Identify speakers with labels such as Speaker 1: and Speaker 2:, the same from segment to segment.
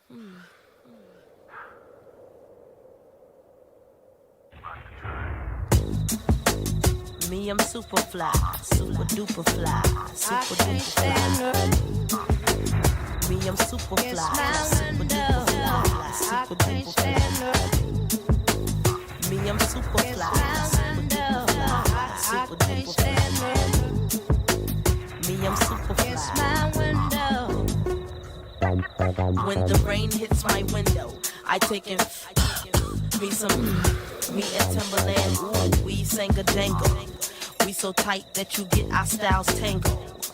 Speaker 1: Me, I'm super fly, super duper fly, super duper fly. Me, I'm super fly, super duper fly, super duper fly. Me, I'm super fly, super duper fly, super duper fly. Me, I'm super fly. When the rain hits my window, I take in me some me and Timberland. Ooh, we sang a jangle. We so tight that you get our styles tangled.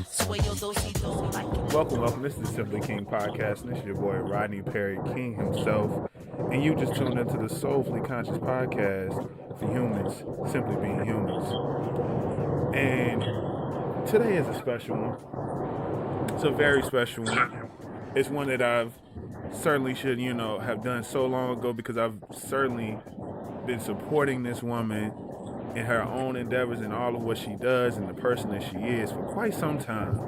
Speaker 1: Sway your do-si-do like it.
Speaker 2: Welcome. This is the Simply King podcast, and this is your boy Rodney Perry King himself. And you just tuned into the Soulfully Conscious podcast for humans, simply being humans. And today is a special one. It's a very special one. It's one that I've certainly should, have done so long ago because I've certainly been supporting this woman in her own endeavors and all of what she does and the person that she is for quite some time.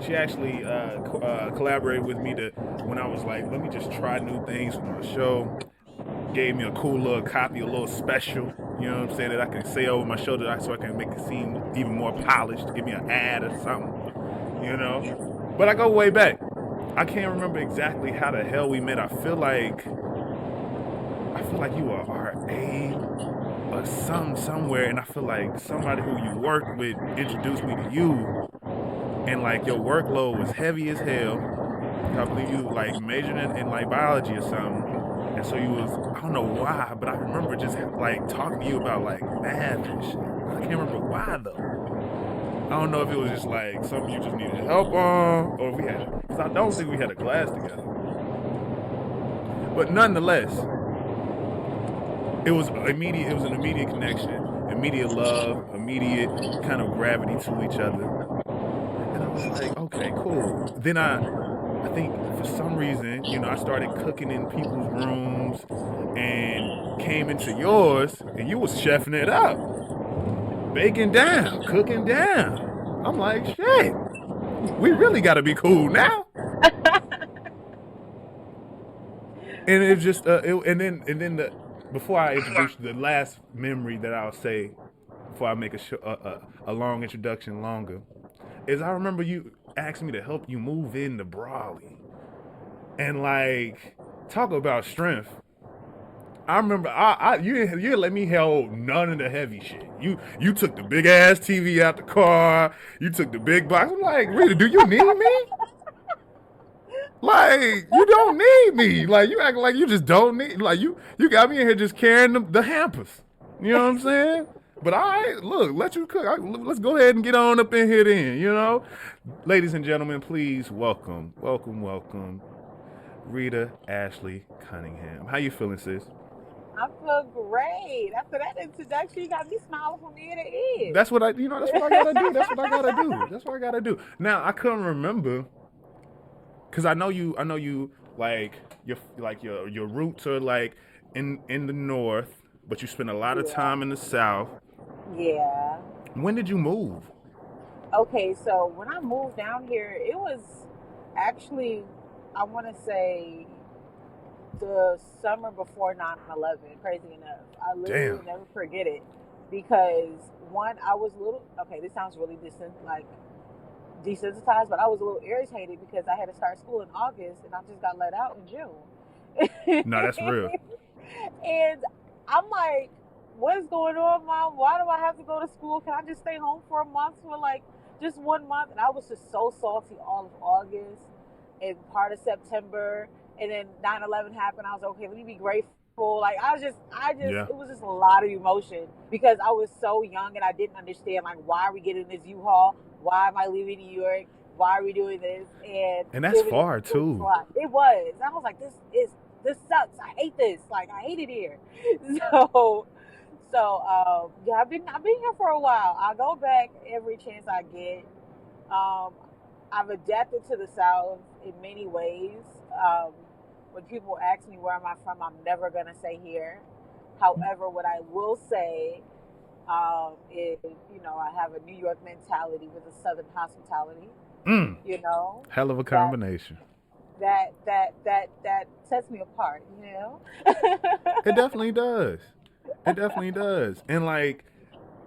Speaker 2: She actually collaborated with me when I was like, let me just try new things for my show. Gave me a cool little copy, a little special, you know what I'm saying, that I can say over my shoulder so I can make it seem even more polished. Give me an ad or something, But I go way back. I can't remember exactly how the hell we met. I feel like you were RA or somewhere, and I feel like somebody who you worked with introduced me to you, and like your workload was heavy as hell. I believe you like majored in like biology or something, and so you was, I don't know why, but I remember just like talking to you about like math and shit. I can't remember why though. I don't know if it was just like something you just needed help on, or if we had, because I don't think we had a class together. But nonetheless, it was an immediate connection, immediate love, immediate kind of gravity to each other. And I was like, okay, cool. Then I think for some reason, I started cooking in people's rooms and came into yours, and you was chefing it up. Baking down, cooking down. I'm like, shit, we really got to be cool now. And it just, before I introduce the last memory that I'll say, before I make a long introduction longer, is I remember you asked me to help you move into Brawley, and like talk about strength. I remember you let me hold none of the heavy shit. You took the big ass TV out the car. You took the big box. I'm like, Rita, do you need me? Like, you don't need me. Like, you act like you just don't need. Like, you got me in here just carrying the hampers. You know what I'm saying? But all right, look, let you cook. Let's go ahead and get on up in here then. Ladies and gentlemen, please welcome, Rita-Ashley Cunningham. How you feeling, sis?
Speaker 3: I feel great. After that introduction, you got me smiling from ear to ear.
Speaker 2: That's what I gotta do. That's what I gotta do. Now, I couldn't remember, because I know you like your roots are like in the north, but you spend a lot of time in the south.
Speaker 3: Yeah.
Speaker 2: When did you move?
Speaker 3: Okay, so when I moved down here, it was actually, I want to say, the summer before 9/11. Crazy enough, I literally will never forget it, because one, I was a little, okay, this sounds really desensitized, but I was a little irritated because I had to start school in August and I just got let out in June.
Speaker 2: No, that's real.
Speaker 3: And I'm like, what is going on, Mom? Why do I have to go to school? Can I just stay home for a month, for like just 1 month? And I was just so salty all of August and part of September. And then 9/11 happened. I was like, okay, let me be grateful. Like, it was just a lot of emotion because I was so young and I didn't understand, like, why are we getting this U-Haul? Why am I leaving New York? Why are we doing this? And
Speaker 2: that's far too.
Speaker 3: It was. I was like, this sucks. I hate this. Like, I hate it here. Yeah, I've been here for a while. I go back every chance I get. I've adapted to the South in many ways. When people ask me where am I from, I'm never gonna say here. However, what I will say is, I have a New York mentality with a Southern hospitality.
Speaker 2: Hell of a combination.
Speaker 3: that sets me apart, you know.
Speaker 2: It definitely does. It definitely does. And like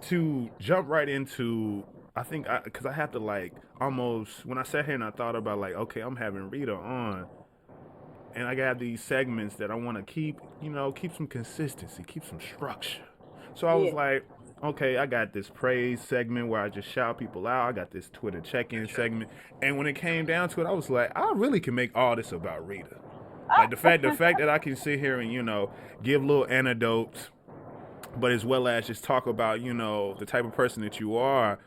Speaker 2: to jump right into, I think because I have to like almost when I sat here and I thought about like, okay, I'm having Rita on, and I got these segments that I want to keep, keep some consistency, keep some structure. So I was
Speaker 3: Yeah.
Speaker 2: like, okay, I got this praise segment where I just shout people out. I got this Twitter check-in segment, and when it came down to it, I was like, I really can make all this about Rita. Like the fact that I can sit here and give little anecdotes, but as well as just talk about the type of person that you are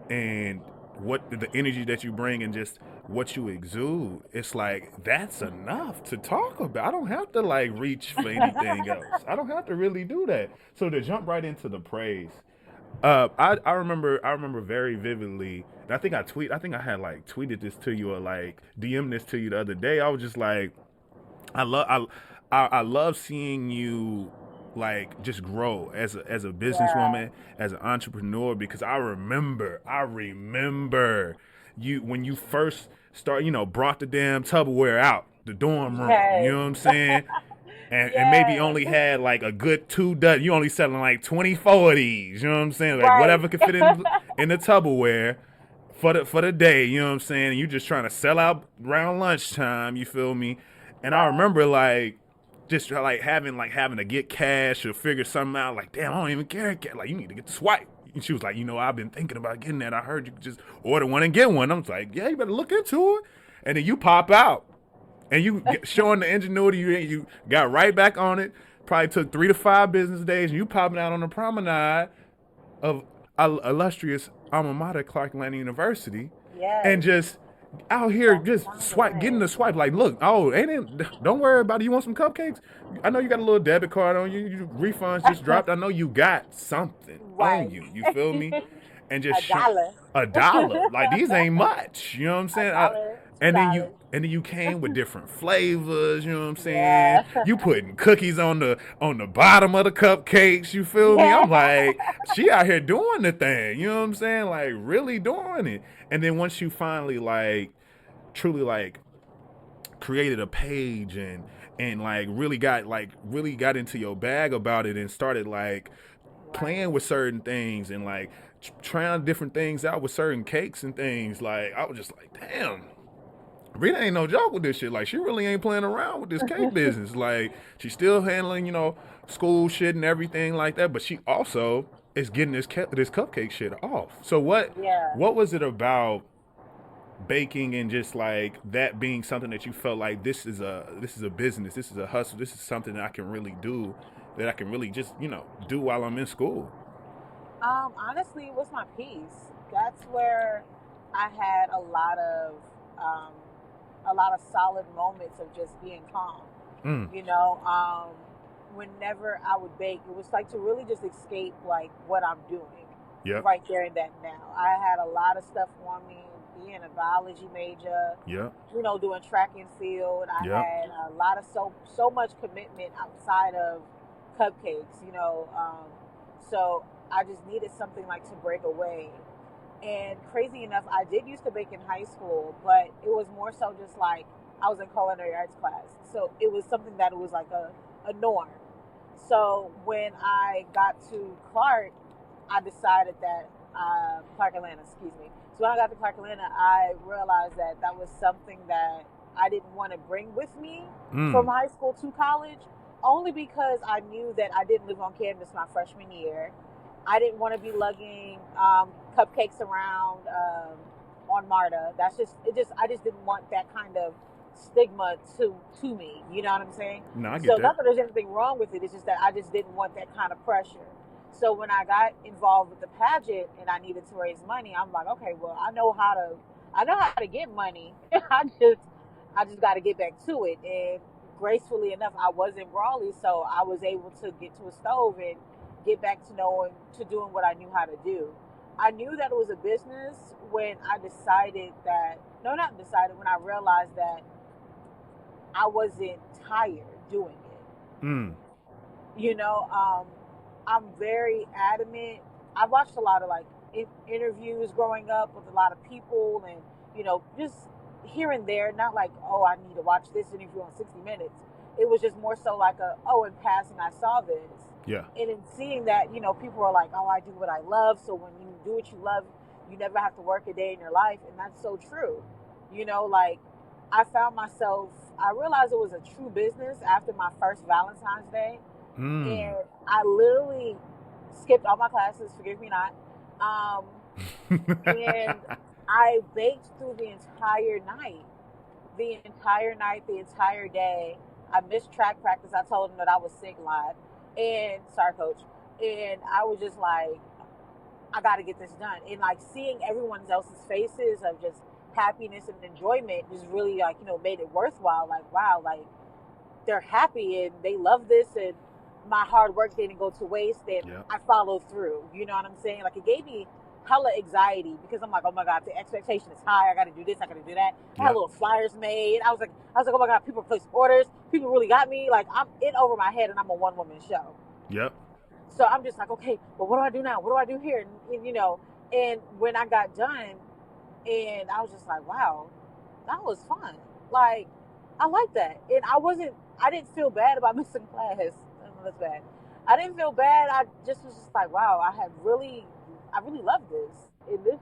Speaker 2: and what the energy that you bring and just what you exude. It's like that's enough to talk about. I don't have to like reach for anything else. I don't have to really do that. So to jump right into the praise, I remember very vividly. And I think I had like tweeted this to you or like DM this to you the other day. I was just like, I love I love seeing you like just grow as a
Speaker 3: Yeah.
Speaker 2: businesswoman, as an entrepreneur because I remember you when you first brought the damn Tupperware out the dorm room, you
Speaker 3: Yes.
Speaker 2: know what I'm saying? And maybe
Speaker 3: Yes.
Speaker 2: only had like a good 2 dozen. You only selling like 24 of these. You know what I'm saying? Like
Speaker 3: Right.
Speaker 2: whatever could fit in the Tupperware for the day. You know what I'm saying? And you just trying to sell out around lunchtime. You feel me? And I
Speaker 3: Right.
Speaker 2: remember like just having to get cash or figure something out. Like damn, I don't even carry cash. Like you need to get the swipe. And she was like, I've been thinking about getting that. I heard you could just order one and get one. I was like, yeah, you better look into it. And then you pop out and showing the ingenuity you got right back on it. Probably took 3 to 5 business days, and you popping out on the promenade of illustrious alma mater, Clark Atlanta University, and
Speaker 3: Yes.
Speaker 2: just out here
Speaker 3: That's
Speaker 2: just getting
Speaker 3: fine.
Speaker 2: the swipe. Like, look, oh, ain't it? Don't worry about it. You want some cupcakes? I know you got a little debit card on you. Refunds just dropped. I know you got something on
Speaker 3: Right.
Speaker 2: you. You feel me? And just
Speaker 3: A dollar.
Speaker 2: $1. Like these ain't much. You know what I'm
Speaker 3: A
Speaker 2: saying?
Speaker 3: dollar. Two
Speaker 2: And then you
Speaker 3: dollars.
Speaker 2: and then you came with different flavors. You know what I'm saying?
Speaker 3: Yeah.
Speaker 2: You putting cookies on the bottom of the cupcakes. You feel me?
Speaker 3: Yeah.
Speaker 2: I'm like, she out here doing the thing. You know what I'm saying? Like really doing it. And then once you finally like truly like created a page and really got into your bag about it and started like
Speaker 3: Right.
Speaker 2: playing with certain things and like trying different things out with certain cakes and things. Like I was just like, damn, Rita ain't no joke with this shit. Like she really ain't playing around with this cake business. Like she's still handling, school shit and everything like that. But she also is getting this cupcake shit off. So what
Speaker 3: Yeah.
Speaker 2: what was it about baking and just like that being something that you felt like this is a business, this is a hustle, this is something that I can really do, that I can really just do while I'm in school.
Speaker 3: Honestly, it was my peace. That's where I had um, a lot of solid moments of just being calm.
Speaker 2: Mm.
Speaker 3: You know, whenever I would bake, it was like to really just escape like what I'm doing
Speaker 2: Yep.
Speaker 3: right there and that now. I had a lot of stuff on me, being a biology major,
Speaker 2: Yep.
Speaker 3: doing track and field. I
Speaker 2: Yep.
Speaker 3: had a lot of so much commitment outside of cupcakes, so I just needed something like to break away. And crazy enough, I did used to bake in high school, but it was more so just like I was in culinary arts class. So it was something that it was like a norm. So when I got to Clark, I decided that, Clark Atlanta, excuse me. So when I got to Clark Atlanta, I realized that that was something that I didn't want to bring with me from
Speaker 2: Mm.
Speaker 3: high school to college, only because I knew that I didn't live on campus my freshman year. I didn't want to be lugging cupcakes around on MARTA. That's just it. I just didn't want that kind of stigma to me. You know what I'm saying?
Speaker 2: No, I get
Speaker 3: So
Speaker 2: that.
Speaker 3: not that there's anything wrong with it. It's just that I just didn't want that kind of pressure. So when I got involved with the pageant and I needed to raise money, I'm like, okay, well, I know how to get money. I just got to get back to it. And gracefully enough, I was in Raleigh, so I was able to get to a stove and get back to knowing to doing what I knew how to do. I knew that it was a business when I decided that no, not decided when I realized that I wasn't tired doing it.
Speaker 2: Mm.
Speaker 3: You know, I'm very adamant. I watched a lot of like interviews growing up with a lot of people, and just here and there, not like, oh, I need to watch this interview on 60 Minutes. It was just more so like in passing, I saw this.
Speaker 2: Yeah.
Speaker 3: And in seeing that, people are like, oh, I do what I love. So when you do what you love, you never have to work a day in your life. And that's so true. Like I found myself, I realized it was a true business after my first Valentine's Day. And I literally skipped all my classes, forgive me not. And I baked through the entire day. I missed track practice. I told him that I was sick live. And sorry, coach. And I was just like, I got to get this done. And like seeing everyone else's faces of just happiness and enjoyment just really like, made it worthwhile. Like, wow, like they're happy and they love this and my hard work didn't go to waste and I followed through. You know what I'm saying? Like it gave me hella anxiety because I'm like, oh my God, the expectation is high. I got to do this. I got to do that. I had little flyers made. I was like, oh my God, people placed orders. People really got me. Like I'm in over my head and I'm a one-woman show.
Speaker 2: Yep.
Speaker 3: So I'm just like, okay, but what do I do now? What do I do here? And, and when I got done and I was just like, wow, that was fun. Like, I like that. And I didn't feel bad about missing class. That's bad. I didn't feel bad. I just was just like, wow, I really love this. And this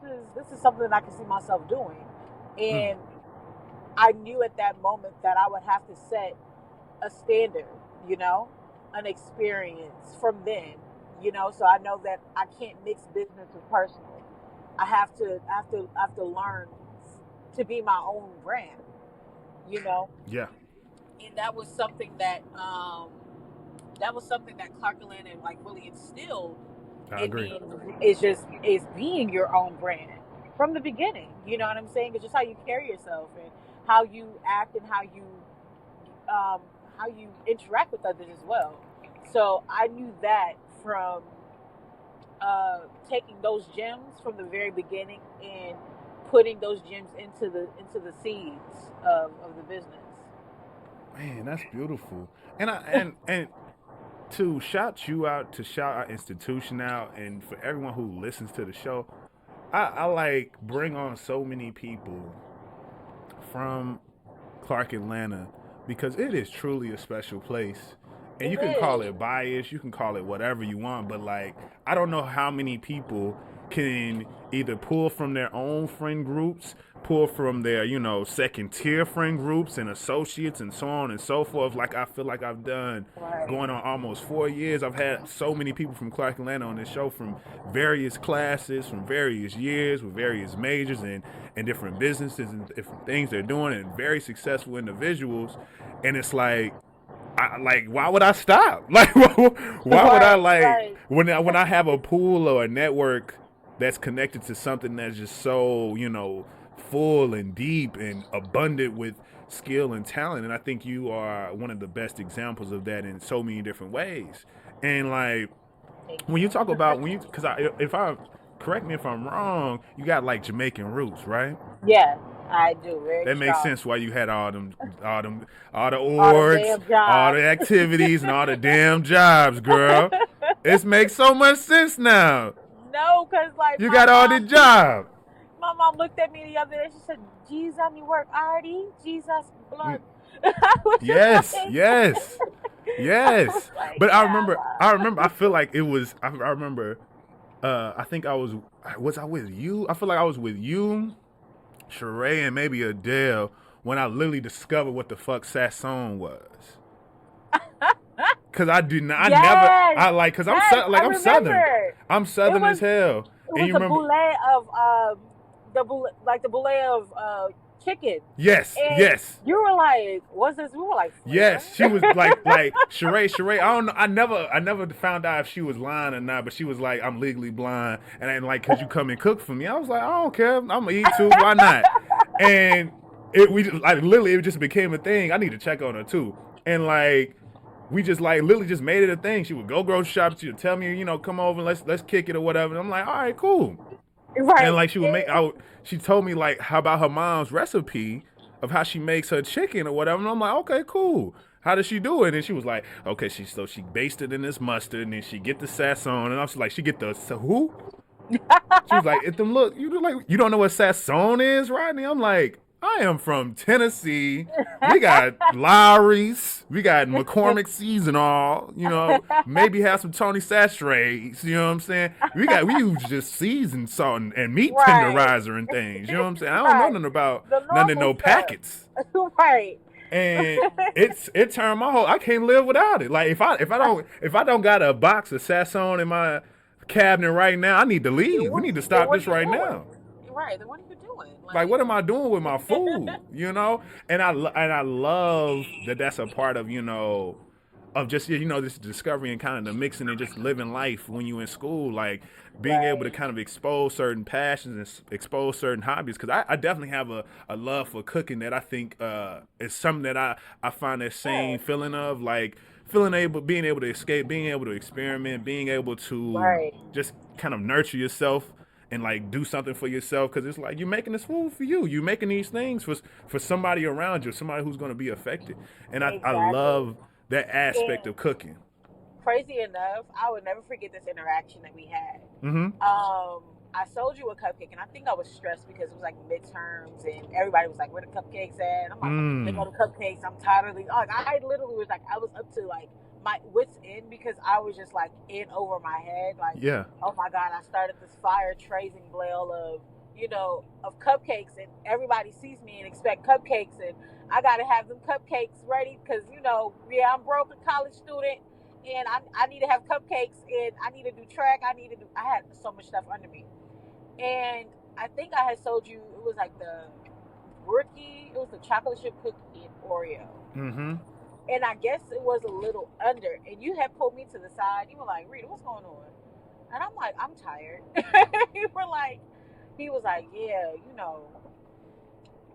Speaker 3: is something that I can see myself doing. And I knew at that moment that I would have to set a standard, an experience from then, so I know that I can't mix business with personal. I have to learn to be my own brand,
Speaker 2: Yeah.
Speaker 3: And that was something that Clark Atlanta like really instilled in me. Is being your own brand from the beginning. You know what I'm saying? It's just how you carry yourself and how you act and how you interact with others as well. So I knew that from taking those gems from the very beginning and putting those gems into the seeds of the business.
Speaker 2: Man, that's beautiful. And to shout you out, to shout our institution out, and for everyone who listens to the show, I like bring on so many people from Clark Atlanta because it is truly a special place. And you can call it bias, you can call it whatever you want, but like I don't know how many people can either pull from their own friend groups, pull from their, second tier friend groups and associates and so on and so forth. Like I feel like I've done going on almost 4 years. I've had so many people from Clark Atlanta on this show from various classes, from various years, with various majors and different businesses and different things they're doing, and very successful individuals. And it's like, why would I stop? Like, why would I when I have a pool or a network that's connected to something that's just so, full and deep and abundant with skill and talent. And I think you are one of the best examples of that in so many different ways. And like, when you talk about, correct me if I'm wrong, you got like Jamaican roots, right?
Speaker 3: Yeah. I do.
Speaker 2: That makes sense why you had all the orgs, all the activities, and all the damn jobs, girl. It makes so much sense now.
Speaker 3: No, because like
Speaker 2: you got all the jobs.
Speaker 3: My mom looked at me the other day. She said, "Jesus, on your work, already? Jesus, blood."
Speaker 2: Yes. Like, but I remember. I feel like it was. I remember. I think I was I with you? I feel like I was with you, Sheree, and maybe Adele when I literally discovered what the fuck Sasson was. Cause I did not. Cause I'm Southern. I'm Southern as hell.
Speaker 3: It was the boulet of the boulet of chicken.
Speaker 2: Yes,
Speaker 3: and
Speaker 2: yes.
Speaker 3: You were like, what's this? We were like,
Speaker 2: yes. She was like Sheree. I don't know. I never found out if she was lying or not. But she was like, I'm legally blind, and I like, could you come and cook for me? I was like, I don't care. I'm gonna eat too. Why not? And it just became a thing. I need to check on her too. And like, we just like literally just made it a thing. She would go grocery shop. She would tell me, come over, let's kick it or whatever. And I'm like, all right, cool.
Speaker 3: Right.
Speaker 2: And like she would she told me like how about her mom's recipe of how she makes her chicken or whatever. And I'm like, okay, cool. How does she do it? And she was like, okay, she basted in this mustard and then she get the Sasson. And I was like, she get the who? She was like, look, you don't know what Sasson is, Rodney? I'm like, I am from Tennessee. We got Lowry's. We got McCormick seasonal. Maybe have some Tony Saturates. You know what I'm saying? We use just seasoned salt and meat
Speaker 3: Right.
Speaker 2: tenderizer and things. You know what I'm saying? I don't know
Speaker 3: Right.
Speaker 2: nothing about
Speaker 3: The
Speaker 2: none of
Speaker 3: normal
Speaker 2: no
Speaker 3: stuff.
Speaker 2: packets.
Speaker 3: Right.
Speaker 2: And it turned my whole. I can't live without it. Like if I don't got a box of Sasson in my cabinet right now, I need to leave. We need to stop
Speaker 3: what
Speaker 2: this
Speaker 3: are you
Speaker 2: right
Speaker 3: doing?
Speaker 2: now.
Speaker 3: Right. Then what are you doing?
Speaker 2: Like, what am I doing with my food? And I love that that's a part of of just this discovery and kind of the mixing and just living life when you in school, like being able to kind of expose certain passions and expose certain hobbies. Because I definitely have a love for cooking that I think is something that I find that same feeling of like being able to escape, being able to experiment, being able to
Speaker 3: Right.
Speaker 2: just kind of nurture yourself and like do something for yourself, because it's like you're making this food for you. You're making these things for somebody around you, somebody who's going to be affected. And I
Speaker 3: Exactly.
Speaker 2: love that aspect of cooking.
Speaker 3: Crazy enough, I would never forget this interaction that we had.
Speaker 2: Mm-hmm.
Speaker 3: I sold you a cupcake, and I think I was stressed because it was like midterms, and everybody was like, "Where the cupcakes at?" And I'm like, "They go to cupcakes." I'm tired of these. Like, I literally was like, I was up to like my wits end because I was just like in over my head. Like, oh my God, I started this fire tracing blail of cupcakes, and everybody sees me and expect cupcakes, and I gotta have them cupcakes ready because I'm broke, a college student, and I need to have cupcakes, and I need to do track. I had so much stuff under me, and I think I had sold you. It was like the rookie. It was the chocolate chip cookie and Oreo.
Speaker 2: Mm-hmm.
Speaker 3: And I guess it was a little under. And you had pulled me to the side. You were like, "Rita, what's going on?" And I'm like, "I'm tired." He was like, "Yeah,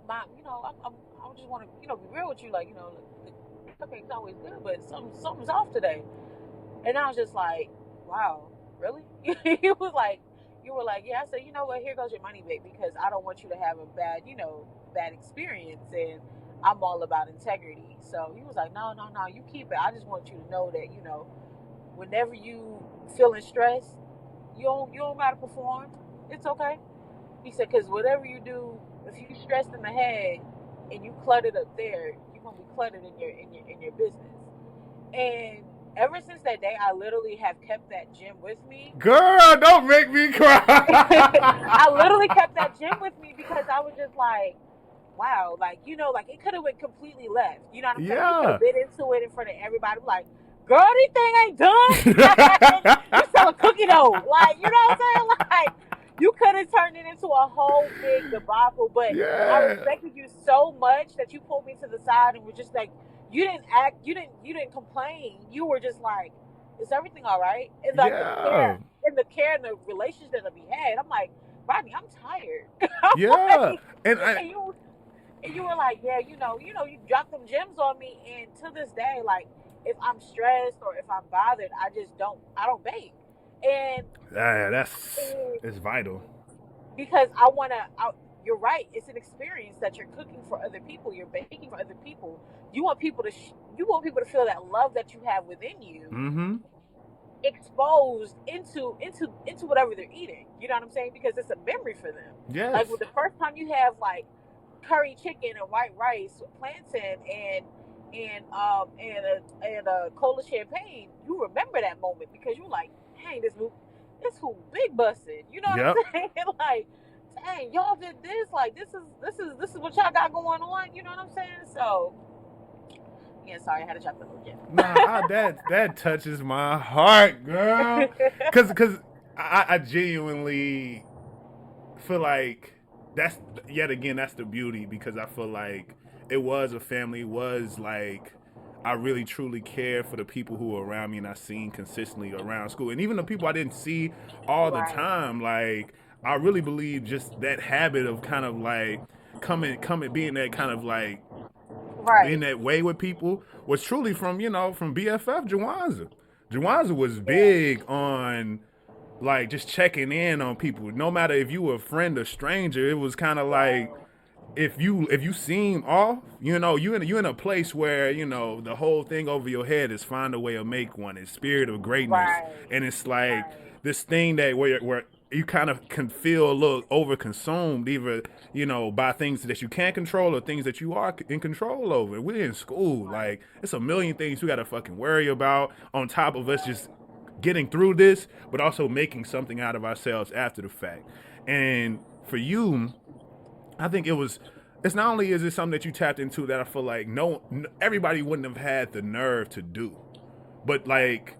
Speaker 3: Mom, I just want to, be real with you. Like, the cupcake's always good, but something's off today." And I was just like, "Wow, really?" He was like, "You were like, yeah." I said, "You know what? Here goes your money back because I don't want you to have a bad experience, and I'm all about integrity." So he was like, "No, you keep it. I just want you to know that, whenever you feeling stressed, you don't gotta perform. It's okay." He said, "Because whatever you do, if you stressed in the head and you cluttered up there, you're gonna be cluttered in your business." And ever since that day, I literally have kept that gym with me.
Speaker 2: Girl, don't make me cry.
Speaker 3: I literally kept that gym with me because I was just like, wow, like, it could have went completely left. You know what I'm saying? You could have been into it in front of everybody. Like, "Girl, this thing ain't done." You sell a cookie dough. Like, you know what I'm saying? Like, you could have turned it into a whole big debacle. But I respected you so much that you pulled me to the side and were just like, you didn't complain. You were just like, "Is everything all right?" And like the care and the relationship that we had. I'm like, "Rodney, I'm tired."
Speaker 2: Like,
Speaker 3: and you were like, "Yeah, you dropped them gems on me." And to this day, like, if I'm stressed or if I'm bothered, I don't bake. And
Speaker 2: it's vital.
Speaker 3: Because you're right. It's an experience that you're cooking for other people. You're baking for other people. You want people to feel that love that you have within you,
Speaker 2: mm-hmm.
Speaker 3: exposed into whatever they're eating. You know what I'm saying? Because it's a memory for them.
Speaker 2: Yes.
Speaker 3: Like with the first time you have like curry chicken and white rice with plantain and a cola champagne, you remember that moment because you're like, "Hey, this food big busted." You know what I'm saying? Like, "Dang, y'all did this. Like, this is what y'all got going on." You know what I'm saying? So, yeah, sorry, I had to drop the little gem.
Speaker 2: Nah, that touches my heart, girl. Cause I genuinely feel like that's the beauty, because I feel like it was a family, was like I really truly cared for the people who were around me and I seen consistently around school. And even the people I didn't see all the time, like I really believe just that habit of kind of like coming being that kind of like in that way with people was truly from BFF Jawanza. Jawanza was big on like just checking in on people, no matter if you were a friend or stranger. It was kind of like if you seem off, you in a place where the whole thing over your head is find a way to make one. It's spirit of greatness, and it's like this thing that where you kind of can feel a little overconsumed, either, by things that you can't control or things that you are in control over. We're in school. Like, it's a million things we got to fucking worry about on top of us just getting through this, but also making something out of ourselves after the fact. And for you, I think it's not only is it something that you tapped into that I feel like everybody wouldn't have had the nerve to do, but like,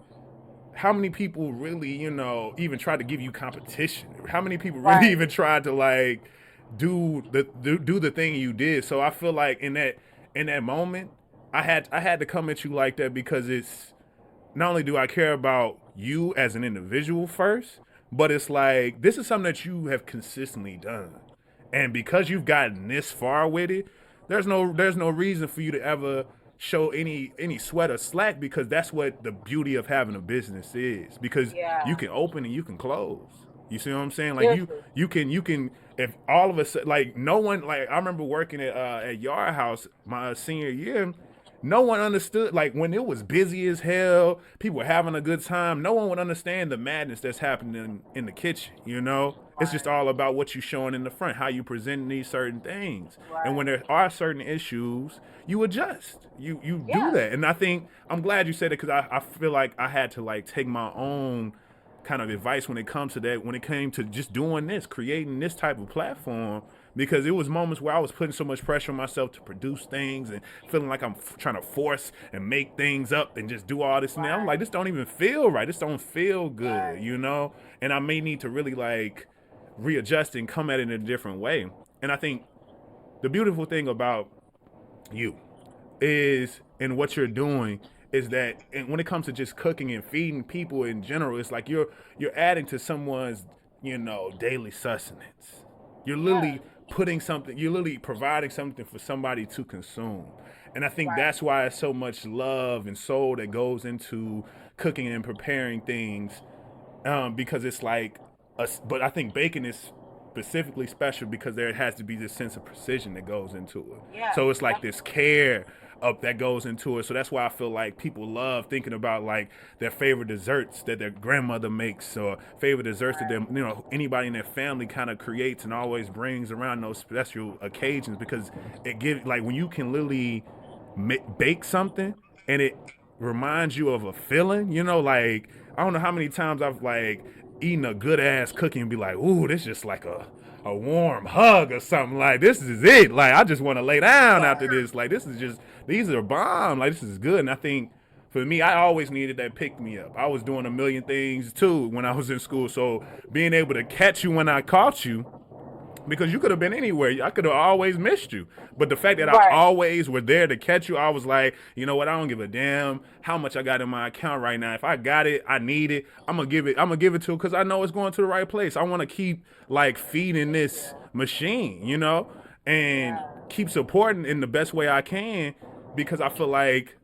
Speaker 2: how many people really, even tried to give you competition? How many people really even tried to like do the thing you did? So I feel like in that moment, I had to come at you like that, because it's not only do I care about you as an individual first, but it's like, this is something that you have consistently done. And because you've gotten this far with it, there's no reason for you to ever show any sweat or slack, because that's what the beauty of having a business is. Because you can open and you can close. You see what I'm saying? Like, you can if all of us, like, no one, like, I remember working at Yard House my senior year. No one understood, like, when it was busy as hell, people were having a good time, no one would understand the madness that's happening in the kitchen, It's just all about what you're showing in the front, how you present these certain things. Right. And when there are certain issues, you adjust. You do that. And I think, I'm glad you said it, because I feel like I had to, like, take my own kind of advice when it comes to that, when it came to just doing this, creating this type of platform. Because it was moments where I was putting so much pressure on myself to produce things and feeling like I'm trying to force and make things up and just do all this and that. I'm like, this don't even feel right. This don't feel good, And I may need to really, like, readjust and come at it in a different way. And I think the beautiful thing about you is, and what you're doing, is that, and when it comes to just cooking and feeding people in general, it's like you're adding to someone's, daily sustenance. You're literally you're literally providing something for somebody to consume. And I think that's why it's so much love and soul that goes into cooking and preparing things, because it's like, but I think baking is specifically special because there has to be this sense of precision that goes into it. Yeah. So it's like this care that goes into it. So that's why I feel like people love thinking about, like, their favorite desserts that their grandmother makes, or favorite desserts that them, anybody in their family kind of creates and always brings around those special occasions, because it gives, like, when you can literally bake something and it reminds you of a feeling, like, I don't know how many times I've, like, eaten a good ass cookie and be like, ooh, this just like a warm hug or something. Like, this is it. Like, I just want to lay down after this. Like, these are bomb. Like, this is good. And I think for me, I always needed that pick me up. I was doing a million things too when I was in school. So being able to catch you when I caught you, because you could have been anywhere. I could have always missed you. But the fact that I always were there to catch you, I was like, you know what? I don't give a damn how much I got in my account right now. If I got it, I need it. I'm gonna give it to, because I know it's going to the right place. I want to keep, like, feeding this machine, and keep supporting in the best way I can, because I feel like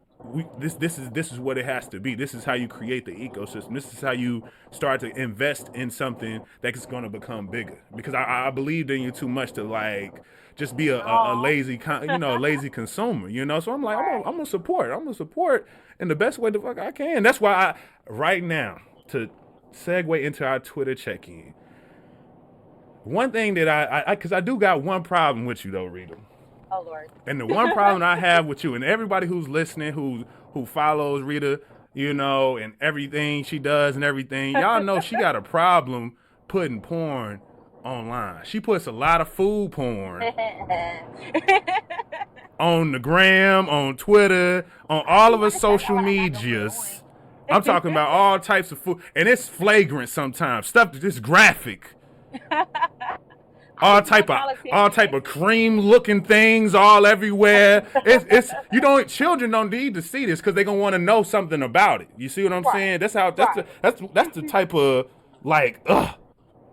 Speaker 2: this is what it has to be. This is how you create the ecosystem. This is how you start to invest in something that is going to become bigger. Because I believed in you too much to, like, just be a lazy lazy consumer. So I'm like, I'm gonna support. I'm gonna support in the best way the fuck I can. That's why right now, to segue into our Twitter check-in, one thing that because I do got one problem with you though, Rita.
Speaker 3: Oh, Lord.
Speaker 2: And the one problem I have with you, and everybody who's listening, who follows Rita, and everything she does and everything, y'all know she got a problem putting porn online. She puts a lot of food porn on the gram, on Twitter, on all of her social medias. I'm talking about all types of food, and it's flagrant sometimes. Stuff that's just graphic. All type of cream looking things all everywhere. It's children don't need to see this because they're gonna want to know something about it. You see what I'm saying? That's the type of, like,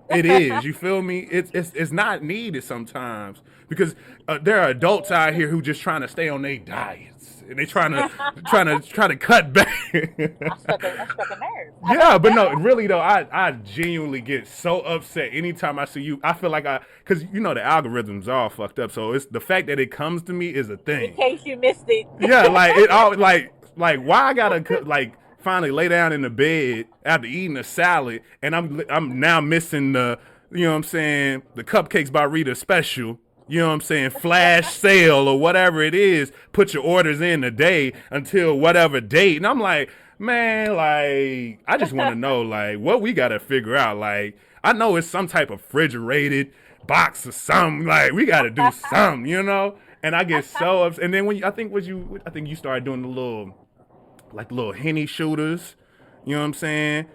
Speaker 2: it is. You feel me? It's not needed sometimes, because there are adults out here who just trying to stay on their diets and they trying to cut back.
Speaker 3: I struck a nerve.
Speaker 2: Yeah, but no, really though, I genuinely get so upset anytime I see you. I feel like because the algorithm's all fucked up, so it's the fact that it comes to me is a thing.
Speaker 3: In case you missed it.
Speaker 2: Yeah, like it all like why I gotta like finally lay down in the bed after eating a salad, and I'm now missing the, you know what I'm saying, the Cupcakes by Rita special. You know what I'm saying? Flash sale or whatever it is. Put your orders in today until whatever date. And I'm like, man, like, I just want to know, like, what we got to figure out. Like, I know it's some type of refrigerated box or something. Like, we got to do something, you know? And I get so upset. And then I think you started doing the little Henny shooters. You know what I'm saying?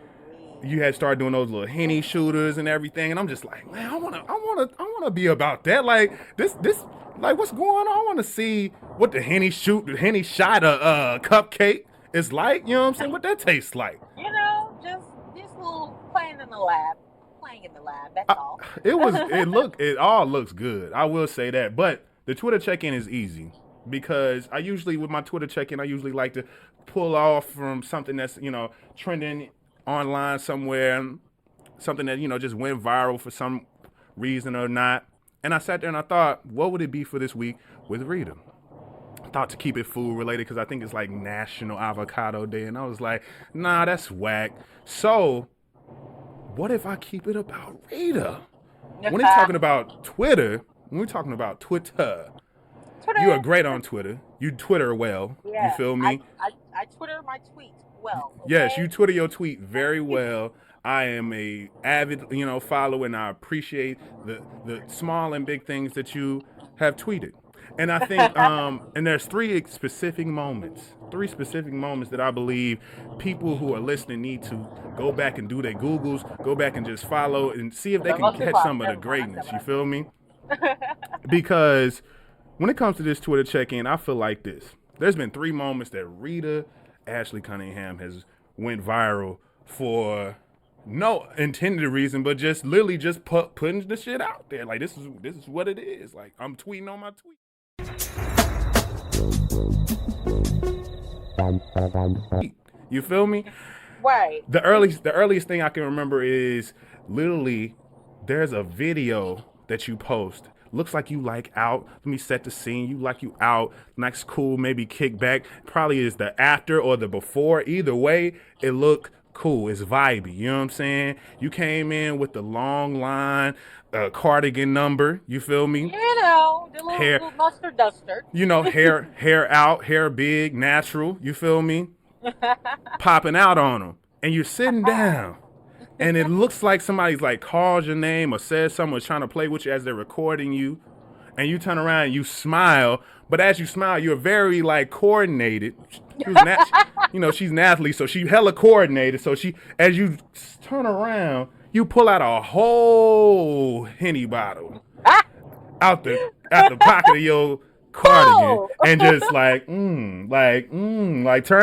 Speaker 2: You had started doing those little Henny shooters and everything, and I'm just like, man, I wanna be about that. Like this, like what's going on? I want to see what the Henny shot a cupcake is like. You know what I'm saying? What that tastes like.
Speaker 3: You know, just little playing in the lab. That's all.
Speaker 2: It all looks good. I will say that, but the Twitter check-in is easy because with my Twitter check-in, I usually like to pull off from something that's, you know, trending online somewhere, something that, you know, just went viral for some reason or not. And I sat there and I thought, what would it be for this week with Rita? I thought to keep it food related because I think it's like National Avocado Day. And I was like, nah, that's whack. So what if I keep it about Rita? When we're talking about Twitter, you are great on Twitter. You Twitter well.
Speaker 3: Yeah,
Speaker 2: you feel me?
Speaker 3: I Twitter my tweets well. Okay?
Speaker 2: Yes, you Twitter your tweet very well. I am a avid, you know, follower, and I appreciate the small and big things that you have tweeted. And I think, and there's three specific moments that I believe people who are listening need to go back and do their Googles, go back and just follow and see if they can catch some of the greatness. You feel me? Because when it comes to this Twitter check-in, I feel like this. There's been 3 moments that Rita-Ashley Cunningham has went viral for no intended reason, but just literally just putting the shit out there. Like, this is what it is. Like, I'm tweeting on my tweet. You feel me?
Speaker 3: Right.
Speaker 2: The earliest thing I can remember is literally there's a video that you post. Looks like you like out. Let me set the scene. You out. Nice, cool, maybe kick back. Probably is the after or the before. Either way, it looked cool. It's vibey. You know what I'm saying? You came in with the long line, cardigan number. You feel me?
Speaker 3: You know, the little mustard duster.
Speaker 2: You know, hair out, hair big, natural. You feel me? Popping out on them. And you're sitting down. And it looks like somebody's like calls your name or says someone's trying to play with you as they're recording you. And you turn around and you smile. But as you smile, you're very like coordinated. She's an athlete, so she hella coordinated. So as you turn around, you pull out a whole Henny bottle out the pocket of your cardigan and just like turn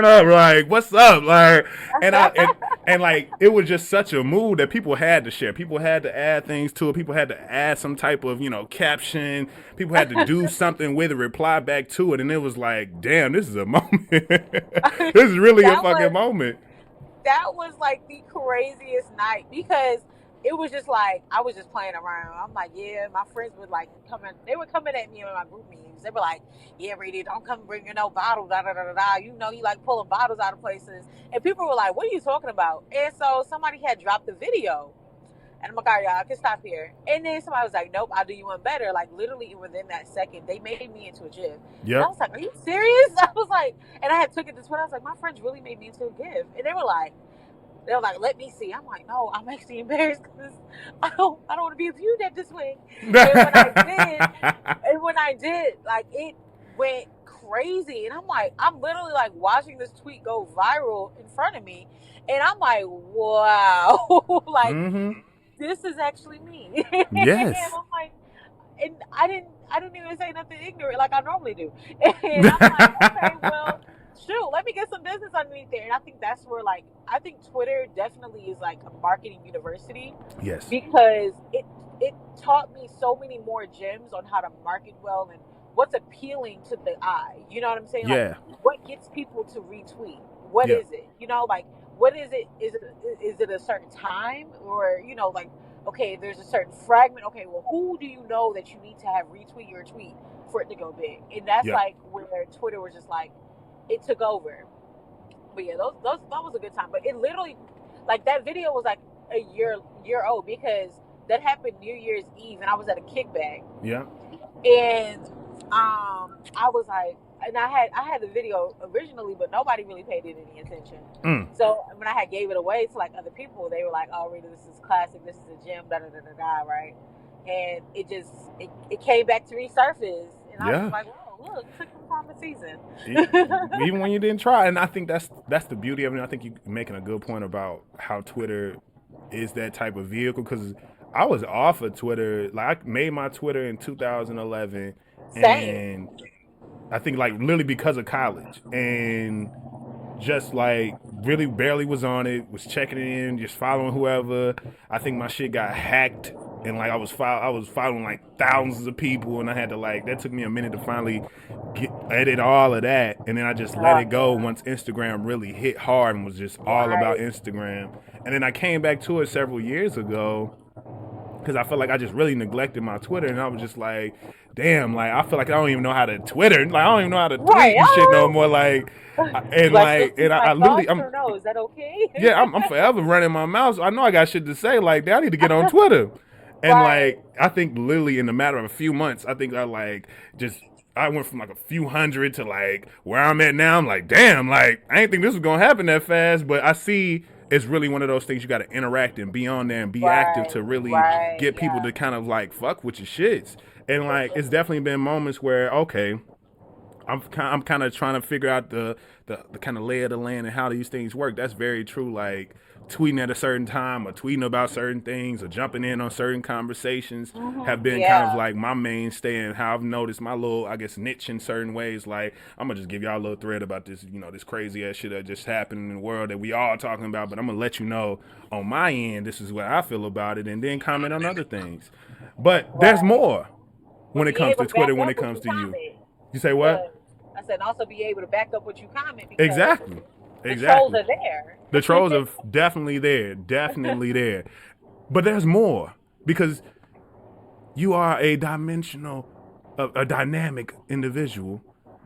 Speaker 2: up, like what's up, like and like it was just such a mood that people had to share. People had to add things to it. People had to add some type of, you know, caption. People had to do something with it, reply back to it, and it was like, damn, this is a moment. This is really a fucking moment.
Speaker 3: That was like the craziest night because it was just like, I was just playing around. I'm like, yeah, my friends would like they were coming at me in my group meetings. They were like, yeah, Rita, don't come bringing no bottle, da da da da da. You know, you like pulling bottles out of places. And people were like, what are you talking about? And so somebody had dropped the video. And I'm like, all right, y'all, I can stop here. And then somebody was like, nope, I'll do you one better. Like, literally within that second, they made me into a GIF.
Speaker 2: Yeah.
Speaker 3: I was like, are you serious? I was like, and I had took it to Twitter. I was like, my friends really made me into a GIF. And they were like, let me see. I'm like, no, I'm actually embarrassed because I don't want to be viewed at this way. And when I did, like, it went crazy. And I'm like, I'm literally like watching this tweet go viral in front of me. And I'm like, wow, like, this is actually me.
Speaker 2: Yes.
Speaker 3: And I'm like, and I didn't even say nothing ignorant like I normally do. And I'm like, okay, well, shoot, let me get some business underneath there. And I think that's where, like, I think Twitter definitely is like a marketing university.
Speaker 2: Yes.
Speaker 3: Because it taught me so many more gems on how to market well and what's appealing to the eye. You know what I'm saying?
Speaker 2: Yeah.
Speaker 3: Like, what gets people to retweet? What is it? You know, like, what is it? Is it a certain time? Or, you know, like, okay, there's a certain fragment. Okay, well, who do you know that you need to have retweet your tweet for it to go big? And that's like where Twitter was just like, it took over. But yeah, that was a good time. But it literally, like that video was like a year old because that happened New Year's Eve, and I was at a kickback.
Speaker 2: Yeah.
Speaker 3: And I was like, and I had the video originally, but nobody really paid it any attention. So when I gave it away to like other people, they were like, "Oh, Rita, this is classic. This is a gem." Da da da da da. Right? And it came back to resurface, and I was like, "Whoa, look, it took some time to season."
Speaker 2: Even when you didn't try, and I think that's the beauty of it. I think you're making a good point about how Twitter is that type of vehicle, because I was off of Twitter. Like, I made my Twitter in 2011.
Speaker 3: Same.
Speaker 2: And I think, like, literally because of college. And just, like, really barely was on it, was checking in, just following whoever. I think my shit got hacked. And, like, I was following, like, thousands of people. And I had to, like, that took me a minute to finally edit all of that. And then I just let it go once Instagram really hit hard and was just all about Instagram. And then I came back to it several years ago, because I felt like I just really neglected my Twitter, and I was just like, damn, like, I feel like I don't even know how to Twitter. Like, I don't even know how to tweet and shit no more. Like, and I literally,
Speaker 3: is that okay?
Speaker 2: Yeah, I'm forever running my mouth. So I know I got shit to say. Like, I need to get on Twitter. And like, I think literally in the matter of a few months, I think I went from like a few hundred to like where I'm at now. I'm like, damn, like, I didn't think this was gonna happen that fast, but I see it's really one of those things you got to interact and be on there and be active to really get people to kind of like fuck with your shits. And like, it's definitely been moments where, okay, I'm kind of trying to figure out the kind of lay of the land and how these things work. That's very true. Like, tweeting at a certain time or tweeting about certain things or jumping in on certain conversations have been kind of like my mainstay, and how I've noticed my little, I guess, niche in certain ways. Like, I'm gonna just give y'all a little thread about this, this crazy ass shit that just happened in the world that we all talking about, but I'm gonna let you know on my end, this is what I feel about it, and then comment on other things. But there's more when it comes to Twitter, when it comes to you. You say what?
Speaker 3: I said, also be able to back up what you comment.
Speaker 2: Exactly.
Speaker 3: The trolls are there.
Speaker 2: The trolls are definitely there. But there's more, because you are a dynamic individual,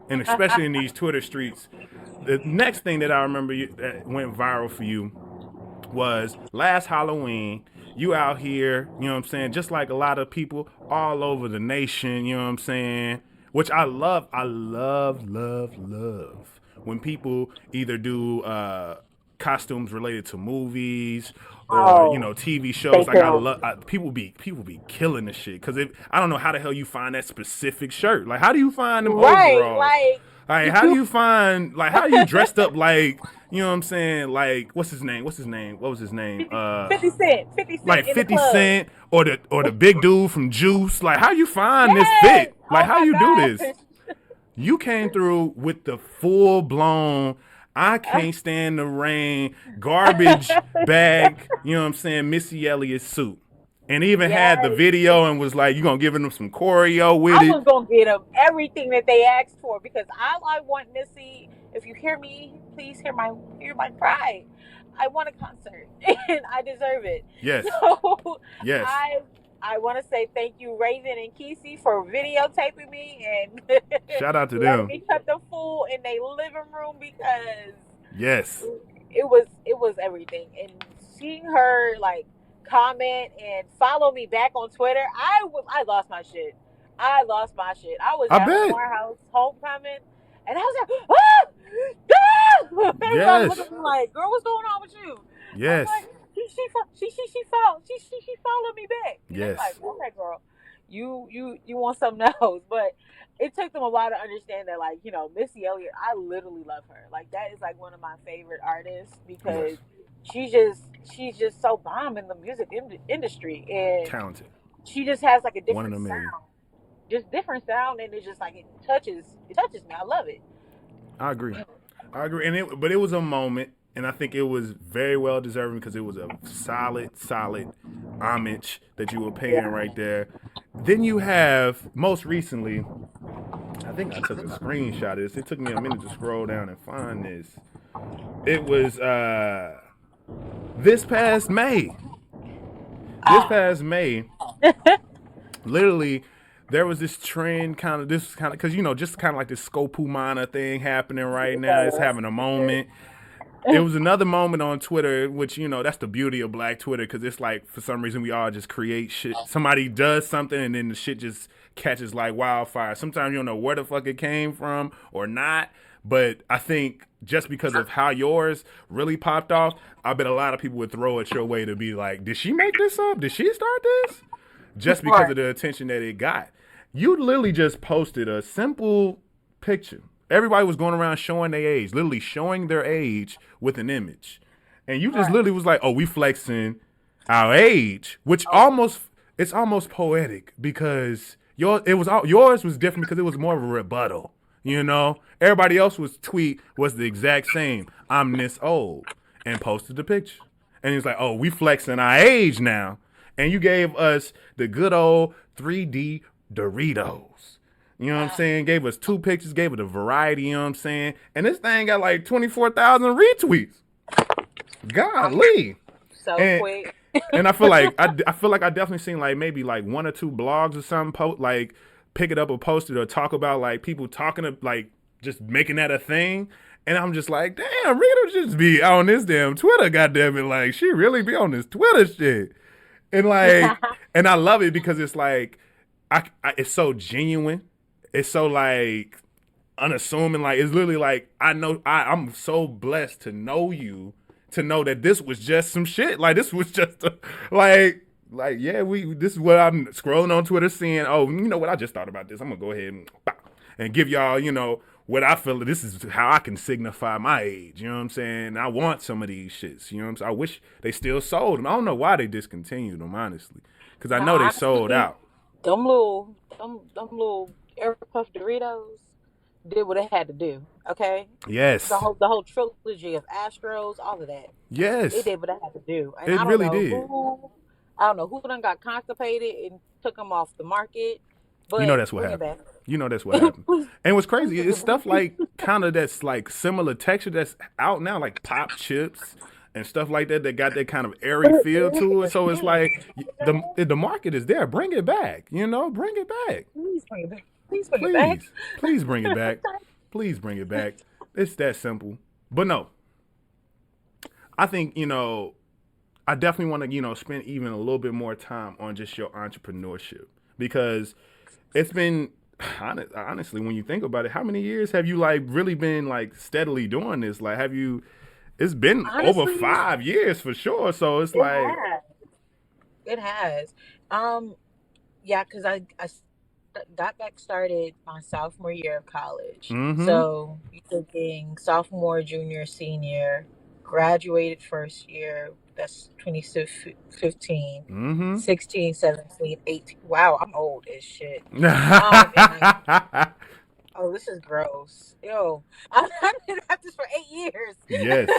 Speaker 2: and especially in these Twitter streets. The next thing that I remember that went viral for you was last Halloween. You out here, you know what I'm saying, just like a lot of people all over the nation, you know what I'm saying, which I love. I love when people either do costumes related to movies or TV shows. Like, I love people be killing the shit, because I don't know how the hell you find that specific shirt. Like, how do you find them overalls? Like, how do you find, like, how are you dressed up like, you know what I'm saying? Like, what's his name? What was his name?
Speaker 3: 50 Cent. 50 Cent.
Speaker 2: Like 50 Cent or the big dude from Juice. Like, how you find this fit? Like, how you do this? You came through with the full blown, I can't stand the rain, garbage bag, you know what I'm saying, Missy Elliott suit. And even had the video and was like, you gonna give them some choreo with it?
Speaker 3: I was gonna get them everything that they asked for, because I want Missy. If you hear me, please hear my cry. I want a concert, and I deserve it.
Speaker 2: Yes.
Speaker 3: So
Speaker 2: yes.
Speaker 3: I want to say thank you, Raven and Kesey, for videotaping me and
Speaker 2: shout out to
Speaker 3: letting
Speaker 2: them.
Speaker 3: me cut the fool in their living room, because it was everything. And seeing her like comment and follow me back on Twitter, I lost my shit. I was at Morehouse homecoming, and I was like, ah! Everybody looked at me like, girl, what's going on with you?
Speaker 2: Yes.
Speaker 3: She followed me back. And
Speaker 2: yes.
Speaker 3: Like, okay, girl, you want something else. But it took them a while to understand that, like, Missy Elliott, I literally love her. Like, that is like one of my favorite artists, because she's just so bomb in the music industry, and talented. She just has like a different sound, just different sound, and it's just like it touches me. I love it.
Speaker 2: I agree, and but it was a moment. And I think it was very well deserving, because it was a solid homage that you were paying right there. Then you have, most recently, I think I took a screenshot of this. It took me a minute to scroll down and find this. It was this past May. Literally, there was this trend, because just kind of like this Scopumana thing happening right now. It's having a moment. it was another moment on Twitter, which, that's the beauty of Black Twitter, because it's like, for some reason, we all just create shit. Somebody does something, and then the shit just catches like wildfire. Sometimes you don't know where the fuck it came from or not. But I think just because of how yours really popped off, I bet a lot of people would throw it your way to be like, did she make this up? Did she start this? Just because of the attention that it got. You literally just posted a simple picture. Everybody was going around showing their age, literally showing their age with an image. And you just literally was like, oh, we flexing our age, which it's almost poetic, because yours was different because it was more of a rebuttal. Everybody else was the exact same. I'm this old, and posted the picture. And he was like, oh, we flexing our age now. And you gave us the good old 3D Doritos. You know what I'm saying? Gave us 2 pictures, gave it a variety, you know what I'm saying? And this thing got like 24,000 retweets. Golly.
Speaker 3: So quick.
Speaker 2: And I feel like I definitely seen like maybe like 1 or 2 blogs or something like pick it up or post it or talk about like people talking to like just making that a thing. And I'm just like, damn, Rita just be on this damn Twitter, goddamn it. Like, she really be on this Twitter shit. And like, and I love it because it's like, it's so genuine. It's so like unassuming. Like, it's literally like, I'm so blessed to know you, to know that this was just some shit. Like, this was just this is what I'm scrolling on Twitter seeing. Oh, you know what? I just thought about this. I'm gonna go ahead and give y'all, what I feel. This is how I can signify my age. You know what I'm saying? I want some of these shits. You know what I'm saying? I wish they still sold them. I don't know why they discontinued them, honestly, because I know they sold out.
Speaker 3: Them little Air Puff Doritos did what it had to do. Okay.
Speaker 2: Yes.
Speaker 3: The whole trilogy of Astros, all of that.
Speaker 2: Yes.
Speaker 3: It did what it had to do. And
Speaker 2: it really did.
Speaker 3: I don't know who done got constipated and took them off the market. But
Speaker 2: that's what happened. That's what happened. And what's crazy, it's stuff like kind of that's like similar texture that's out now, like pop chips and stuff like that got that kind of airy feel to it. So it's like the market is there. Bring it back. Bring it back.
Speaker 3: Please bring it back. Please bring it back.
Speaker 2: Please bring it back. Please bring it back. It's that simple. But no, I think, I definitely want to, spend even a little bit more time on just your entrepreneurship, because it's been, honestly, when you think about it, how many years have you like really been like steadily doing this? Like, it's been honestly, over 5 years for sure. So it's like.
Speaker 3: It has. Yeah, because I got back started my sophomore year of college.
Speaker 2: Mm-hmm.
Speaker 3: So you're thinking sophomore, junior, senior, graduated first year. That's 2015,
Speaker 2: mm-hmm.
Speaker 3: 16, 17, 18. Wow, I'm old as shit. Oh, this is gross. Yo, I've been at this for 8 years.
Speaker 2: Yes,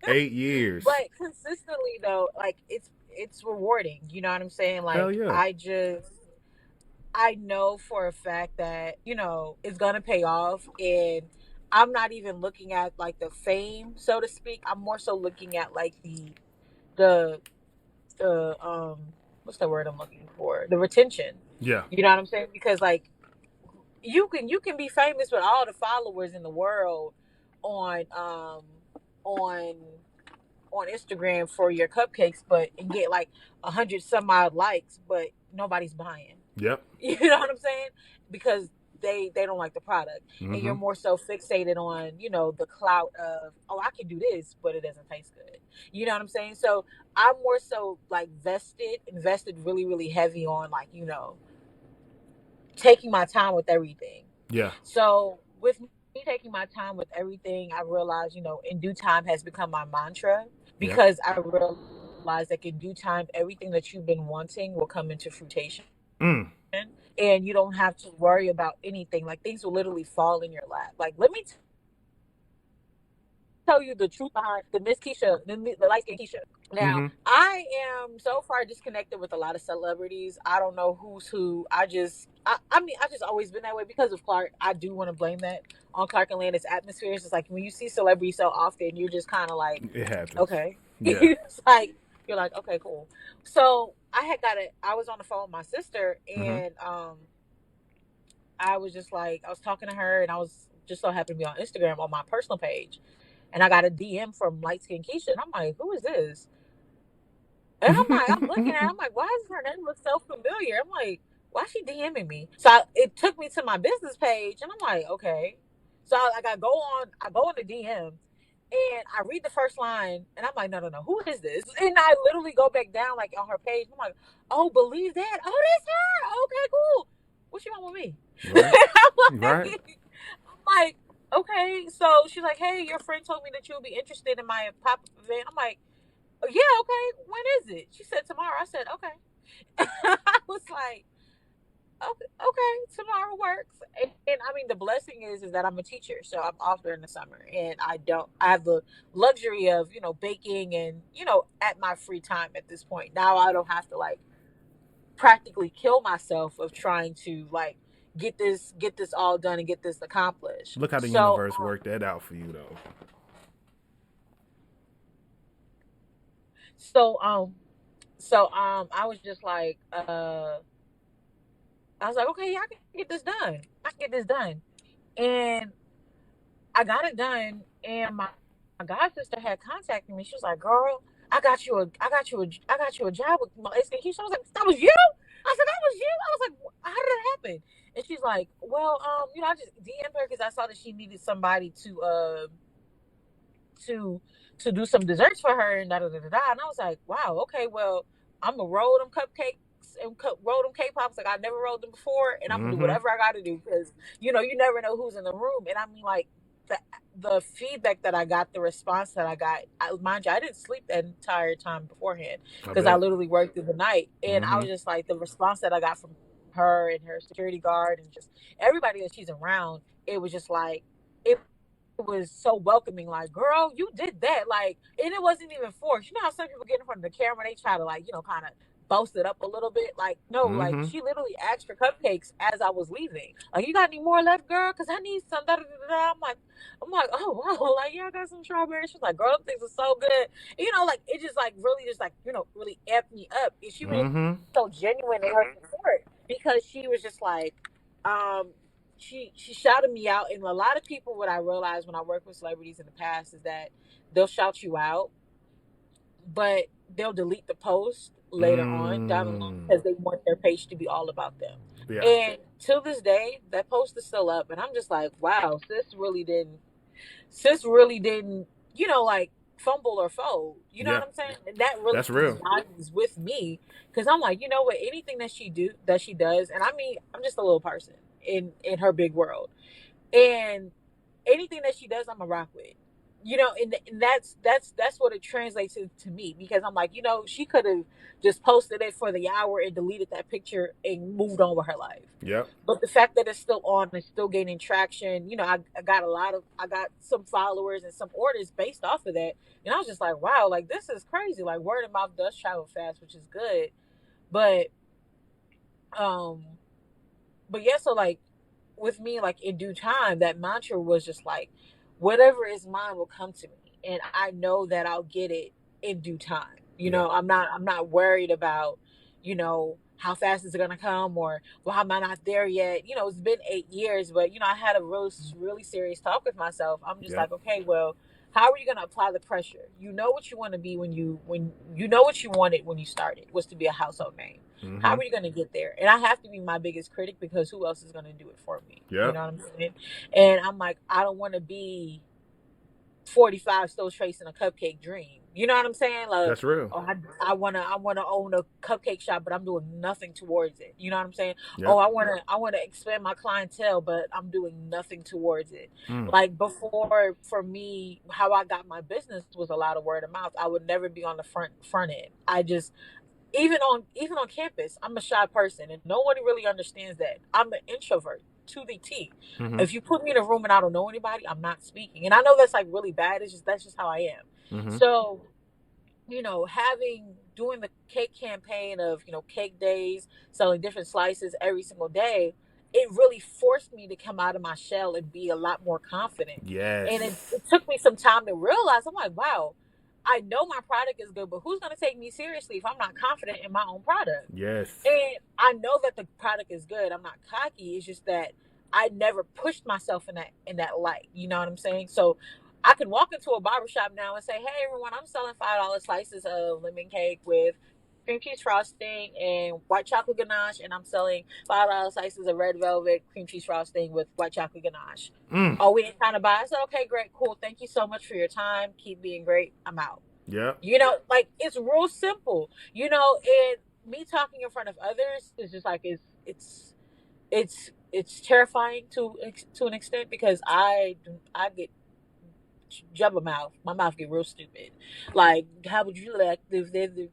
Speaker 2: 8 years.
Speaker 3: But consistently, though, like, it's rewarding. You know what I'm saying? Like,
Speaker 2: hell yeah.
Speaker 3: I know for a fact that, it's going to pay off. And I'm not even looking at, like, the fame, so to speak. I'm more so looking at, like, the what's the word I'm looking for? The retention.
Speaker 2: Yeah.
Speaker 3: You know what I'm saying? Because, like, you can be famous with all the followers in the world on Instagram for your cupcakes, and get like 100 some odd likes, but nobody's buying.
Speaker 2: Yep.
Speaker 3: You know what I'm saying? Because they don't like the product.
Speaker 2: Mm-hmm.
Speaker 3: And you're more so fixated on, the clout of, oh, I can do this, but it doesn't taste good. You know what I'm saying? So I'm more so like invested really, really heavy on, like, taking my time with everything.
Speaker 2: Yeah.
Speaker 3: So with me taking my time with everything, I realized, in due time has become my mantra, because I realized that in due time, everything that you've been wanting will come into fruition.
Speaker 2: Mm.
Speaker 3: And you don't have to worry about anything. Like, things will literally fall in your lap. Like, let me tell you the truth behind the Miss Keisha, the light-skinned Keisha. Now, I am so far disconnected with a lot of celebrities. I don't know who's who. I just always been that way because of Clark. I do want to blame that on Clark and Landis' atmosphere. It's just like when you see celebrities so often, you're just kind of like,
Speaker 2: it happens.
Speaker 3: Okay.
Speaker 2: Yeah.
Speaker 3: It's like, you're like, okay, cool. So I was on the phone with my sister, and I was just like, I was talking to her, and I was just so happened to be on Instagram on my personal page. and I got a DM from light skin Keisha, and I'm like, who is this? And I'm looking at her, I'm like, why does her name look so familiar? I'm like, why is she DMing me? So it took me to my business page, and I'm like, okay. So I go on the DM, and I read the first line, and I'm like, no, who is this? And I literally go back down, like, on her page. I'm like, oh, believe that? Oh, that's her. Okay, cool. What you want with me?
Speaker 2: Right.
Speaker 3: I'm
Speaker 2: Right.
Speaker 3: like, okay. So she's like, hey, your friend told me that you'll be interested in my pop-up event. I'm like, yeah, okay. When is it? She said tomorrow. I said, okay. I was like, okay, tomorrow works. And I mean, the blessing is that I'm a teacher, so I'm off during the summer, and I have the luxury of, baking and, at my free time at this point. Now I don't have to like practically kill myself of trying to like get this all done and get this accomplished.
Speaker 2: Look how the
Speaker 3: So,
Speaker 2: universe worked that out for you, though.
Speaker 3: so, I was just like, I was like, okay, yeah, I can get this done. I can get this done. And I got it done. And my god sister had contacted me. She was like, girl, I got you a job with my execution. I was like, that was you? I said, that was you? I was like, how did it happen? And she's like, well, I just DM'd her because I saw that she needed somebody to do some desserts for her and da da da da da. And I was like, wow, okay, well, I'm gonna roll them cupcakes and roll them K-pops like I never rolled them before, and I'm gonna do
Speaker 2: Mm-hmm.
Speaker 3: whatever I gotta do because you never know who's in the room. And I mean, like the feedback that I got, the response that I got, mind you, I didn't sleep that entire time beforehand because I literally worked through the night, and I was just like, the response that I got from her and her security guard and just everybody that she's around, it was just like it was so welcoming, like, girl, you did that, like, and it wasn't even forced. You know how some people get in front of the camera, they try to, like, kind of boast it up a little bit. Like, no, like,
Speaker 2: Mm-hmm.
Speaker 3: she literally asked for cupcakes as I was leaving, like, you got any more left, girl, because I need some, da, da, da, da. I'm like, oh wow, like, yeah, I got some strawberries. She's like, girl, them things are so good. Like, it just like really just like really amped me up, and she was
Speaker 2: Mm-hmm.
Speaker 3: so genuine in her support because she was just like, um she shouted me out. And a lot of people, what I realized when I worked with celebrities in the past is that they'll shout you out, but they'll delete the post later on down the line because they want their page to be all about them.
Speaker 2: Yeah.
Speaker 3: And till this day, that post is still up, and I'm just like, wow, sis really didn't, like, fumble or fold. You know
Speaker 2: Yeah.
Speaker 3: what I'm saying? And that really
Speaker 2: That's real.
Speaker 3: resonates with me because I'm like, you know what? Anything that she does, and I mean, I'm just a little person in her big world, and anything that she does, I'm a rock with. And that's what it translates to me because I'm like, she could have just posted it for the hour and deleted that picture and moved on with her life.
Speaker 2: Yep.
Speaker 3: But the fact that it's still on and still gaining traction, I got some followers and some orders based off of that. And I was just like, wow, like, this is crazy. Like, word of mouth does travel fast, which is good. But um but yeah, so like with me, like, in due time, that mantra was just like, whatever is mine will come to me, and I know that I'll get it in due time.
Speaker 2: Yeah.
Speaker 3: I'm not worried about how fast is it gonna come, or, well, am I not there yet. It's been 8 years, but I had a really serious talk with myself. I'm just like, okay, well, how are you gonna apply the pressure? You know what you want to be when you know what you wanted when you started was to be a household name.
Speaker 2: Mm-hmm.
Speaker 3: How are you going to get there? And I have to be my biggest critic because who else is going to do it for me?
Speaker 2: Yeah.
Speaker 3: You know what I'm saying? And I'm like, I don't want to be 45 still chasing a cupcake dream. You know what I'm saying? Like,
Speaker 2: That's real.
Speaker 3: oh, I wanna own a cupcake shop, but I'm doing nothing towards it. You know what I'm saying?
Speaker 2: Yep.
Speaker 3: Oh, I wanna expand my clientele, but I'm doing nothing towards it. Like, before, for me, how I got my business was a lot of word of mouth. I would never be on the front end. I just, even on campus, I'm a shy person, and nobody really understands that. I'm an introvert to the T.
Speaker 2: Mm-hmm.
Speaker 3: If you put me in a room and I don't know anybody, I'm not speaking. And I know that's like really bad. That's just how I am.
Speaker 2: Mm-hmm.
Speaker 3: So, doing the cake campaign of, cake days, selling different slices every single day, it really forced me to come out of my shell and be a lot more confident.
Speaker 2: Yes.
Speaker 3: And it took me some time to realize, I'm like, wow, I know my product is good, but who's going to take me seriously if I'm not confident in my own product?
Speaker 2: Yes.
Speaker 3: And I know that the product is good. I'm not cocky. It's just that I never pushed myself in that light. You know what I'm saying? So I can walk into a barbershop now and say, hey, everyone, I'm selling $5 slices of lemon cake with cream cheese frosting and white chocolate ganache, and I'm selling $5 slices of red velvet cream cheese frosting with white chocolate ganache.
Speaker 2: Mm.
Speaker 3: Oh, we ain't trying to buy. I said, okay, great, cool. Thank you so much for your time. Keep being great. I'm out.
Speaker 2: Yeah.
Speaker 3: Like it's real simple. And me talking in front of others is just like it's terrifying to an extent because I get jumbo mouth. My mouth get real stupid. Like, how would you like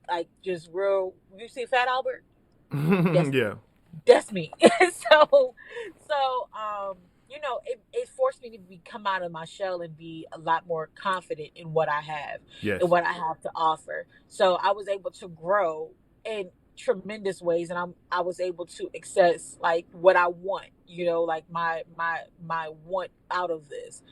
Speaker 3: like just real? You see Fat Albert? That's
Speaker 2: Yeah.
Speaker 3: that's me. So it forced me to come out of my shell and be a lot more confident in what I have and
Speaker 2: Yes.
Speaker 3: what I have to offer. So I was able to grow in tremendous ways, and I was able to access like what I want. Like my want out of this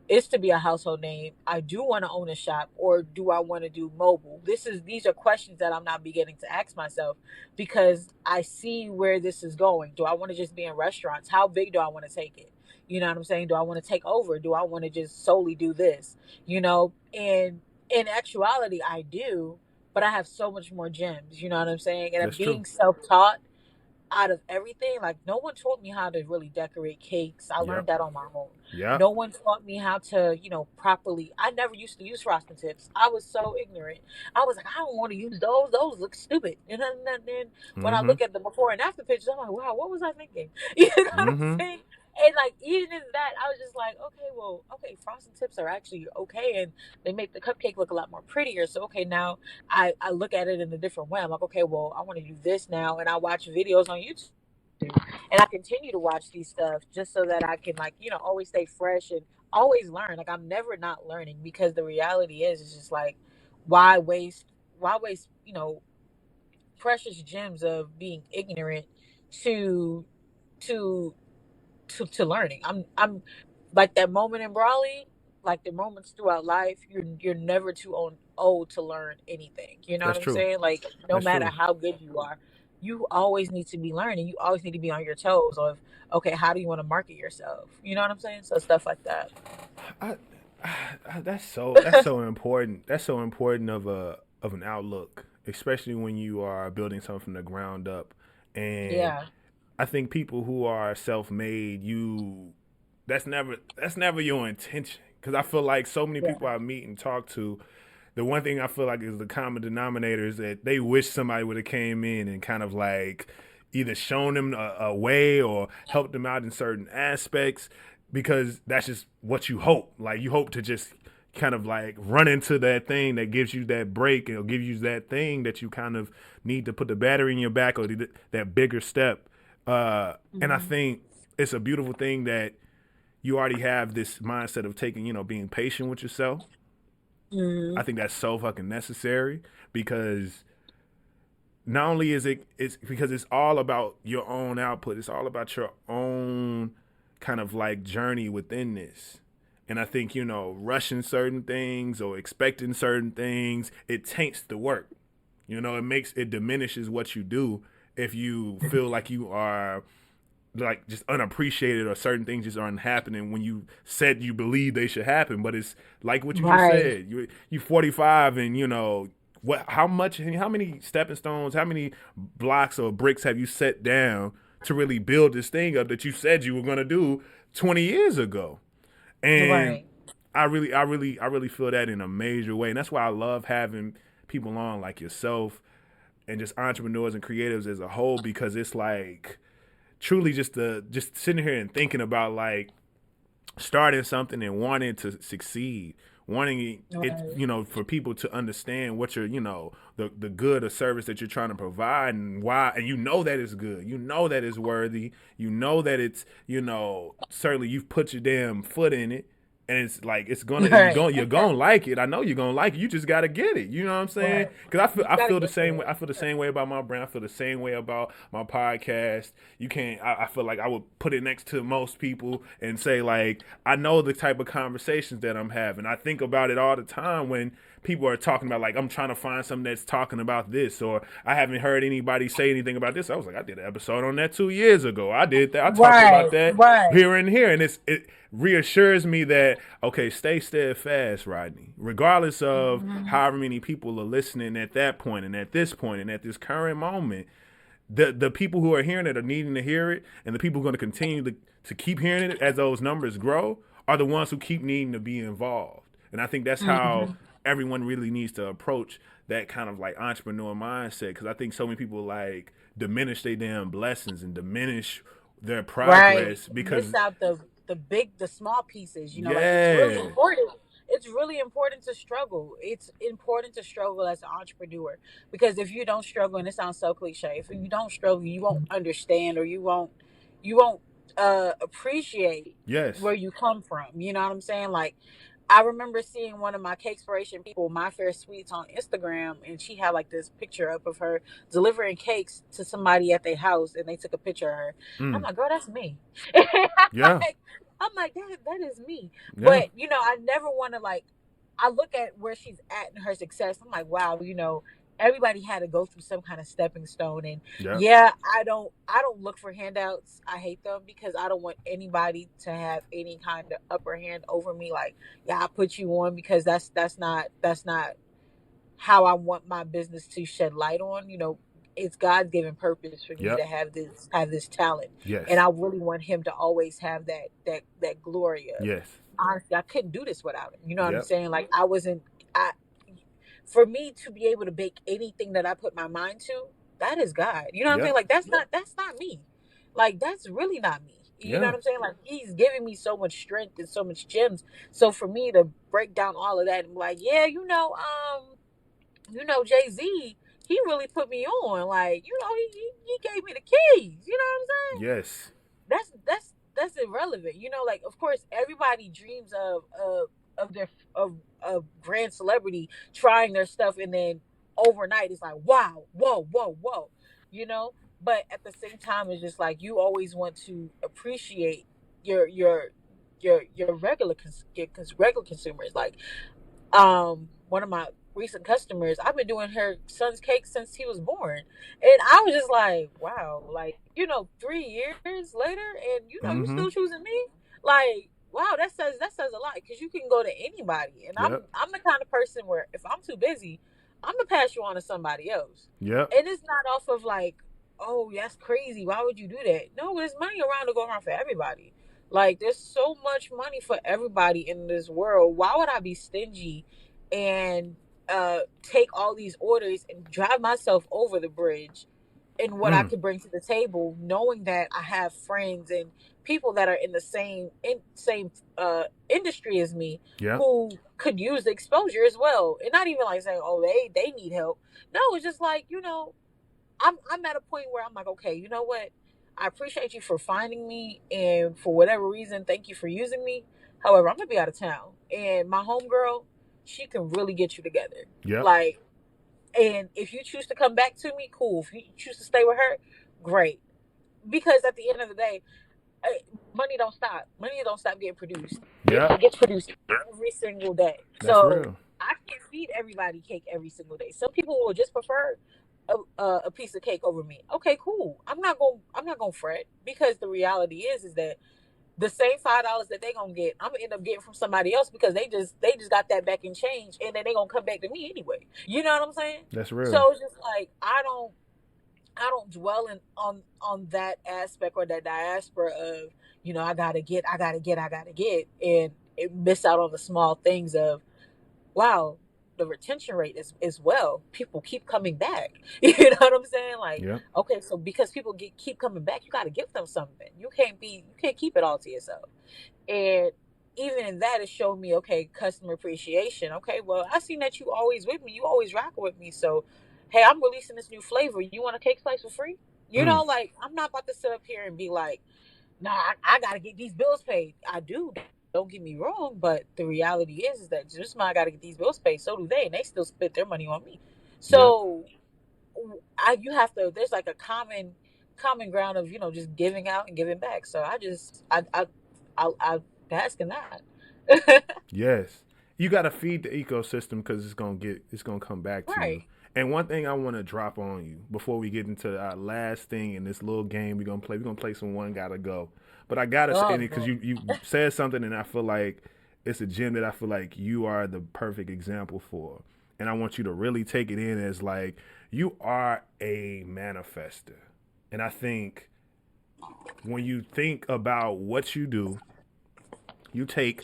Speaker 3: is to be a household name. I do want to own a shop, or do I want to do mobile? These are questions that I'm not beginning to ask myself because I see where this is going. Do I want to just be in restaurants? How big do I want to take it? You know what I'm saying? Do I want to take over? Do I want to just solely do this? And in actuality, I do, but I have so much more gems. You know what I'm saying? And I'm
Speaker 2: That's true.
Speaker 3: being self-taught out of everything. Like, no one taught me how to really decorate cakes. I learned
Speaker 2: Yep.
Speaker 3: that on my own.
Speaker 2: Yep.
Speaker 3: No one taught me how to, properly. I never used to use frosting tips. I was so ignorant. I was like, I don't want to use those. Those look stupid. And then when I
Speaker 2: Mm-hmm.
Speaker 3: look at the before and after pictures, I'm like, wow, what was I thinking? You know what I'm
Speaker 2: Mm-hmm.
Speaker 3: saying? And like, even in that, I was just like, okay, frosting tips are actually okay, and they make the cupcake look a lot more prettier. So okay, now I look at it in a different way. I'm like, okay, well, I want to do this now, and I watch videos on YouTube, and I continue to watch these stuff just so that I can, like, always stay fresh and always learn. Like, I'm never not learning, because the reality is, it's just like, why waste precious gems of being ignorant to to to learning. I'm like that moment in Brawley, like the moments throughout life. You're never too old to learn anything. You know what
Speaker 2: That's
Speaker 3: I'm
Speaker 2: true.
Speaker 3: saying? Like, no
Speaker 2: That's
Speaker 3: matter
Speaker 2: true.
Speaker 3: how good you are, you always need to be learning. You always need to be on your toes of, okay, how do you want to market yourself? You know what I'm saying? So stuff like that.
Speaker 2: I, that's so important. That's so important of an outlook, especially when you are building something from the ground up. And
Speaker 3: Yeah.
Speaker 2: I think people who are self-made, that's never your intention. Because I feel like so many
Speaker 3: Yeah.
Speaker 2: people I meet and talk to, the one thing I feel like is the common denominator is that they wish somebody would have came in and kind of like either shown them a way or helped them out in certain aspects, because that's just what you hope. Like, you hope to just kind of like run into that thing that gives you that break, and give you that thing that you kind of need to put the battery in your back, or that bigger step. And I
Speaker 3: Hmm.
Speaker 2: think it's a beautiful thing that you already have this mindset of being patient with yourself. I
Speaker 3: Hmm.
Speaker 2: think that's so fucking necessary, because not only it's because it's all about your own output. It's all about your own kind of like journey within this. And I think, rushing certain things or expecting certain things, it taints the work. It diminishes what you do if you feel like you are like just unappreciated, or certain things just aren't happening when you said you believe they should happen. But it's like what you just
Speaker 3: Right.
Speaker 2: said. You 45, and how many stepping stones, how many blocks or bricks have you set down to really build this thing up that you said you were going to do 20 years ago? And
Speaker 3: Right.
Speaker 2: I really feel that in a major way. And that's why I love having people on like yourself, and just entrepreneurs and creatives as a whole, because it's like truly just sitting here and thinking about like starting something and wanting to succeed, wanting it,
Speaker 3: Right.
Speaker 2: for people to understand what you're, the good or service that you're trying to provide, and why, and that it's good, that it's worthy, that it's, certainly you've put your damn foot in it, and it's like
Speaker 3: Right.
Speaker 2: you're gonna like it. I know you're gonna like it. You just gotta get it. You know what I'm saying?
Speaker 3: Right.
Speaker 2: Because
Speaker 3: You
Speaker 2: I
Speaker 3: gotta
Speaker 2: feel the
Speaker 3: get
Speaker 2: same way.
Speaker 3: there.
Speaker 2: I feel the same way about my brand. I feel the same way about my podcast. You can't. I feel like I would put it next to most people and say, like, I know the type of conversations that I'm having. I think about it all the time when people are talking about, like, I'm trying to find something that's talking about this, or I haven't heard anybody say anything about this. I was like, I did an episode on that 2 years ago. I did that. I talked about
Speaker 3: Right,
Speaker 2: that
Speaker 3: right.
Speaker 2: here and here, and it reassures me that, okay, stay steadfast, Rodney, regardless of however many people are listening at that point and at this point and at this current moment. The people who are hearing it are needing to hear it, and the people who are going to continue to keep hearing it as those numbers grow are the ones who keep needing to be involved. And I think that's how everyone really needs to approach that kind of like entrepreneur mindset, because I think so many people like diminish their damn blessings and diminish their progress
Speaker 3: Right.
Speaker 2: because
Speaker 3: Miss out the small pieces, like it's really
Speaker 2: yeah,
Speaker 3: important. It's really important to struggle. It's important to struggle as an entrepreneur, because if you don't struggle, and it sounds so cliche, if you don't struggle, you won't understand, or you won't appreciate
Speaker 2: yes,
Speaker 3: where you come from. You know what I'm saying? Like, I remember seeing one of my Cakespiration people, My Fair Sweets, on Instagram, and she had like this picture up of her delivering cakes to somebody at their house, and they took a picture of her. I'm
Speaker 2: mm,
Speaker 3: like, girl, that's me.
Speaker 2: yeah,
Speaker 3: I'm like, that is me.
Speaker 2: yeah,
Speaker 3: But I never want to, like, I look at where she's at in her success. I'm like, wow, everybody had to go through some kind of stepping stone. And
Speaker 2: yeah,
Speaker 3: yeah, I don't look for handouts. I hate them, because I don't want anybody to have any kind of upper hand over me. Like, yeah, I put you on, because that's not how I want my business to shed light on. It's God's given purpose for me
Speaker 2: yep,
Speaker 3: to have this talent, and
Speaker 2: yes,
Speaker 3: I really want Him to always have that glory of.
Speaker 2: yes,
Speaker 3: Honestly, I couldn't do this without Him. You know what I'm
Speaker 2: yep,
Speaker 3: saying? Like, I wasn't. I For me to be able to bake anything that I put my mind to, that is God. You know what I'm saying?
Speaker 2: yep,
Speaker 3: Like, that's not me. Like, that's really not me. You know
Speaker 2: yeah,
Speaker 3: what I'm saying? Like, He's giving me so much strength and so much gems. So for me to break down all of that and be like, yeah, Jay-Z, he really put me on. Like, he gave me the keys. You know what I'm saying?
Speaker 2: yes,
Speaker 3: That's irrelevant. Like, of course, everybody dreams of their of grand celebrity trying their stuff, and then overnight it's like, wow, whoa, whoa, whoa. You know, but at the same time, it's just like, you always want to appreciate your regular consumers. Like, one of my recent customers, I've been doing her son's cake since he was born, and I was just like, wow, like, 3 years later, and you
Speaker 2: mm-hmm,
Speaker 3: still choosing me. Like, wow, that says a lot, because you can go to anybody, and I'm
Speaker 2: yep,
Speaker 3: I'm the kind of person where, if I'm too busy, I'm gonna pass you on to somebody else.
Speaker 2: yep,
Speaker 3: And it's not off of like, oh, that's crazy, why would you do that? No, there's money around to go around for everybody. Like, there's so much money for everybody in this world. Why would I be stingy and take all these orders and drive myself over the bridge in what I
Speaker 2: mm,
Speaker 3: could bring to the table, knowing that I have friends and people that are in the same industry as me,
Speaker 2: yep,
Speaker 3: who could use the exposure as well, and not even like saying, oh, they need help. No, it's just like, I'm at a point where I'm like, okay, you know what? I appreciate you for finding me, and for whatever reason, thank you for using me. However, I'm gonna be out of town, and my homegirl, she can really get you together.
Speaker 2: yep,
Speaker 3: Like, and if you choose to come back to me, cool. If you choose to stay with her, great. Because at the end of the day, uh, money don't stop. Money don't stop getting produced.
Speaker 2: yep,
Speaker 3: It gets produced every single day.
Speaker 2: that's
Speaker 3: So
Speaker 2: real,
Speaker 3: I can't feed everybody cake every single day. Some people will just prefer a piece of cake over me. Okay, cool. I'm not gonna fret, because the reality is that the same $5 that they gonna get, I'm gonna end up getting from somebody else, because they just got that back in change, and then they gonna come back to me anyway. You know what I'm saying?
Speaker 2: that's real,
Speaker 3: So it's just like, I don't dwell on that aspect, or that diaspora of, I gotta get, and it miss out on the small things of, wow, the retention rate is well. People keep coming back. You know what I'm saying? Like,
Speaker 2: yep,
Speaker 3: okay, so because people keep coming back, you got to give them something. You can't keep it all to yourself. And even in that, it showed me, okay, customer appreciation. Okay, well, I seen that you always with me. You always rocking with me. So, hey, I'm releasing this new flavor. You want a cake slice for free?
Speaker 2: mm,
Speaker 3: Like, I'm not about to sit up here and be like, nah, I gotta get these bills paid. I do. Don't get me wrong, but the reality is that just my, I gotta get these bills paid. So do they, and they still spend their money on me.
Speaker 2: yep,
Speaker 3: So you have to. There's like a common ground of, just giving out and giving back. So I just I bask in that.
Speaker 2: yes. you got to feed the ecosystem because it's gonna come back to you.
Speaker 3: Right.
Speaker 2: And one thing I want to drop on you before we get into our last thing in this little game we're gonna play some One Gotta Go. But I gotta say
Speaker 3: Oh,
Speaker 2: it because you said something and I feel like it's a gem that I feel like you are the perfect example for. And I want you to really take it in as like you are a manifester. And I think when you think about what you do, you take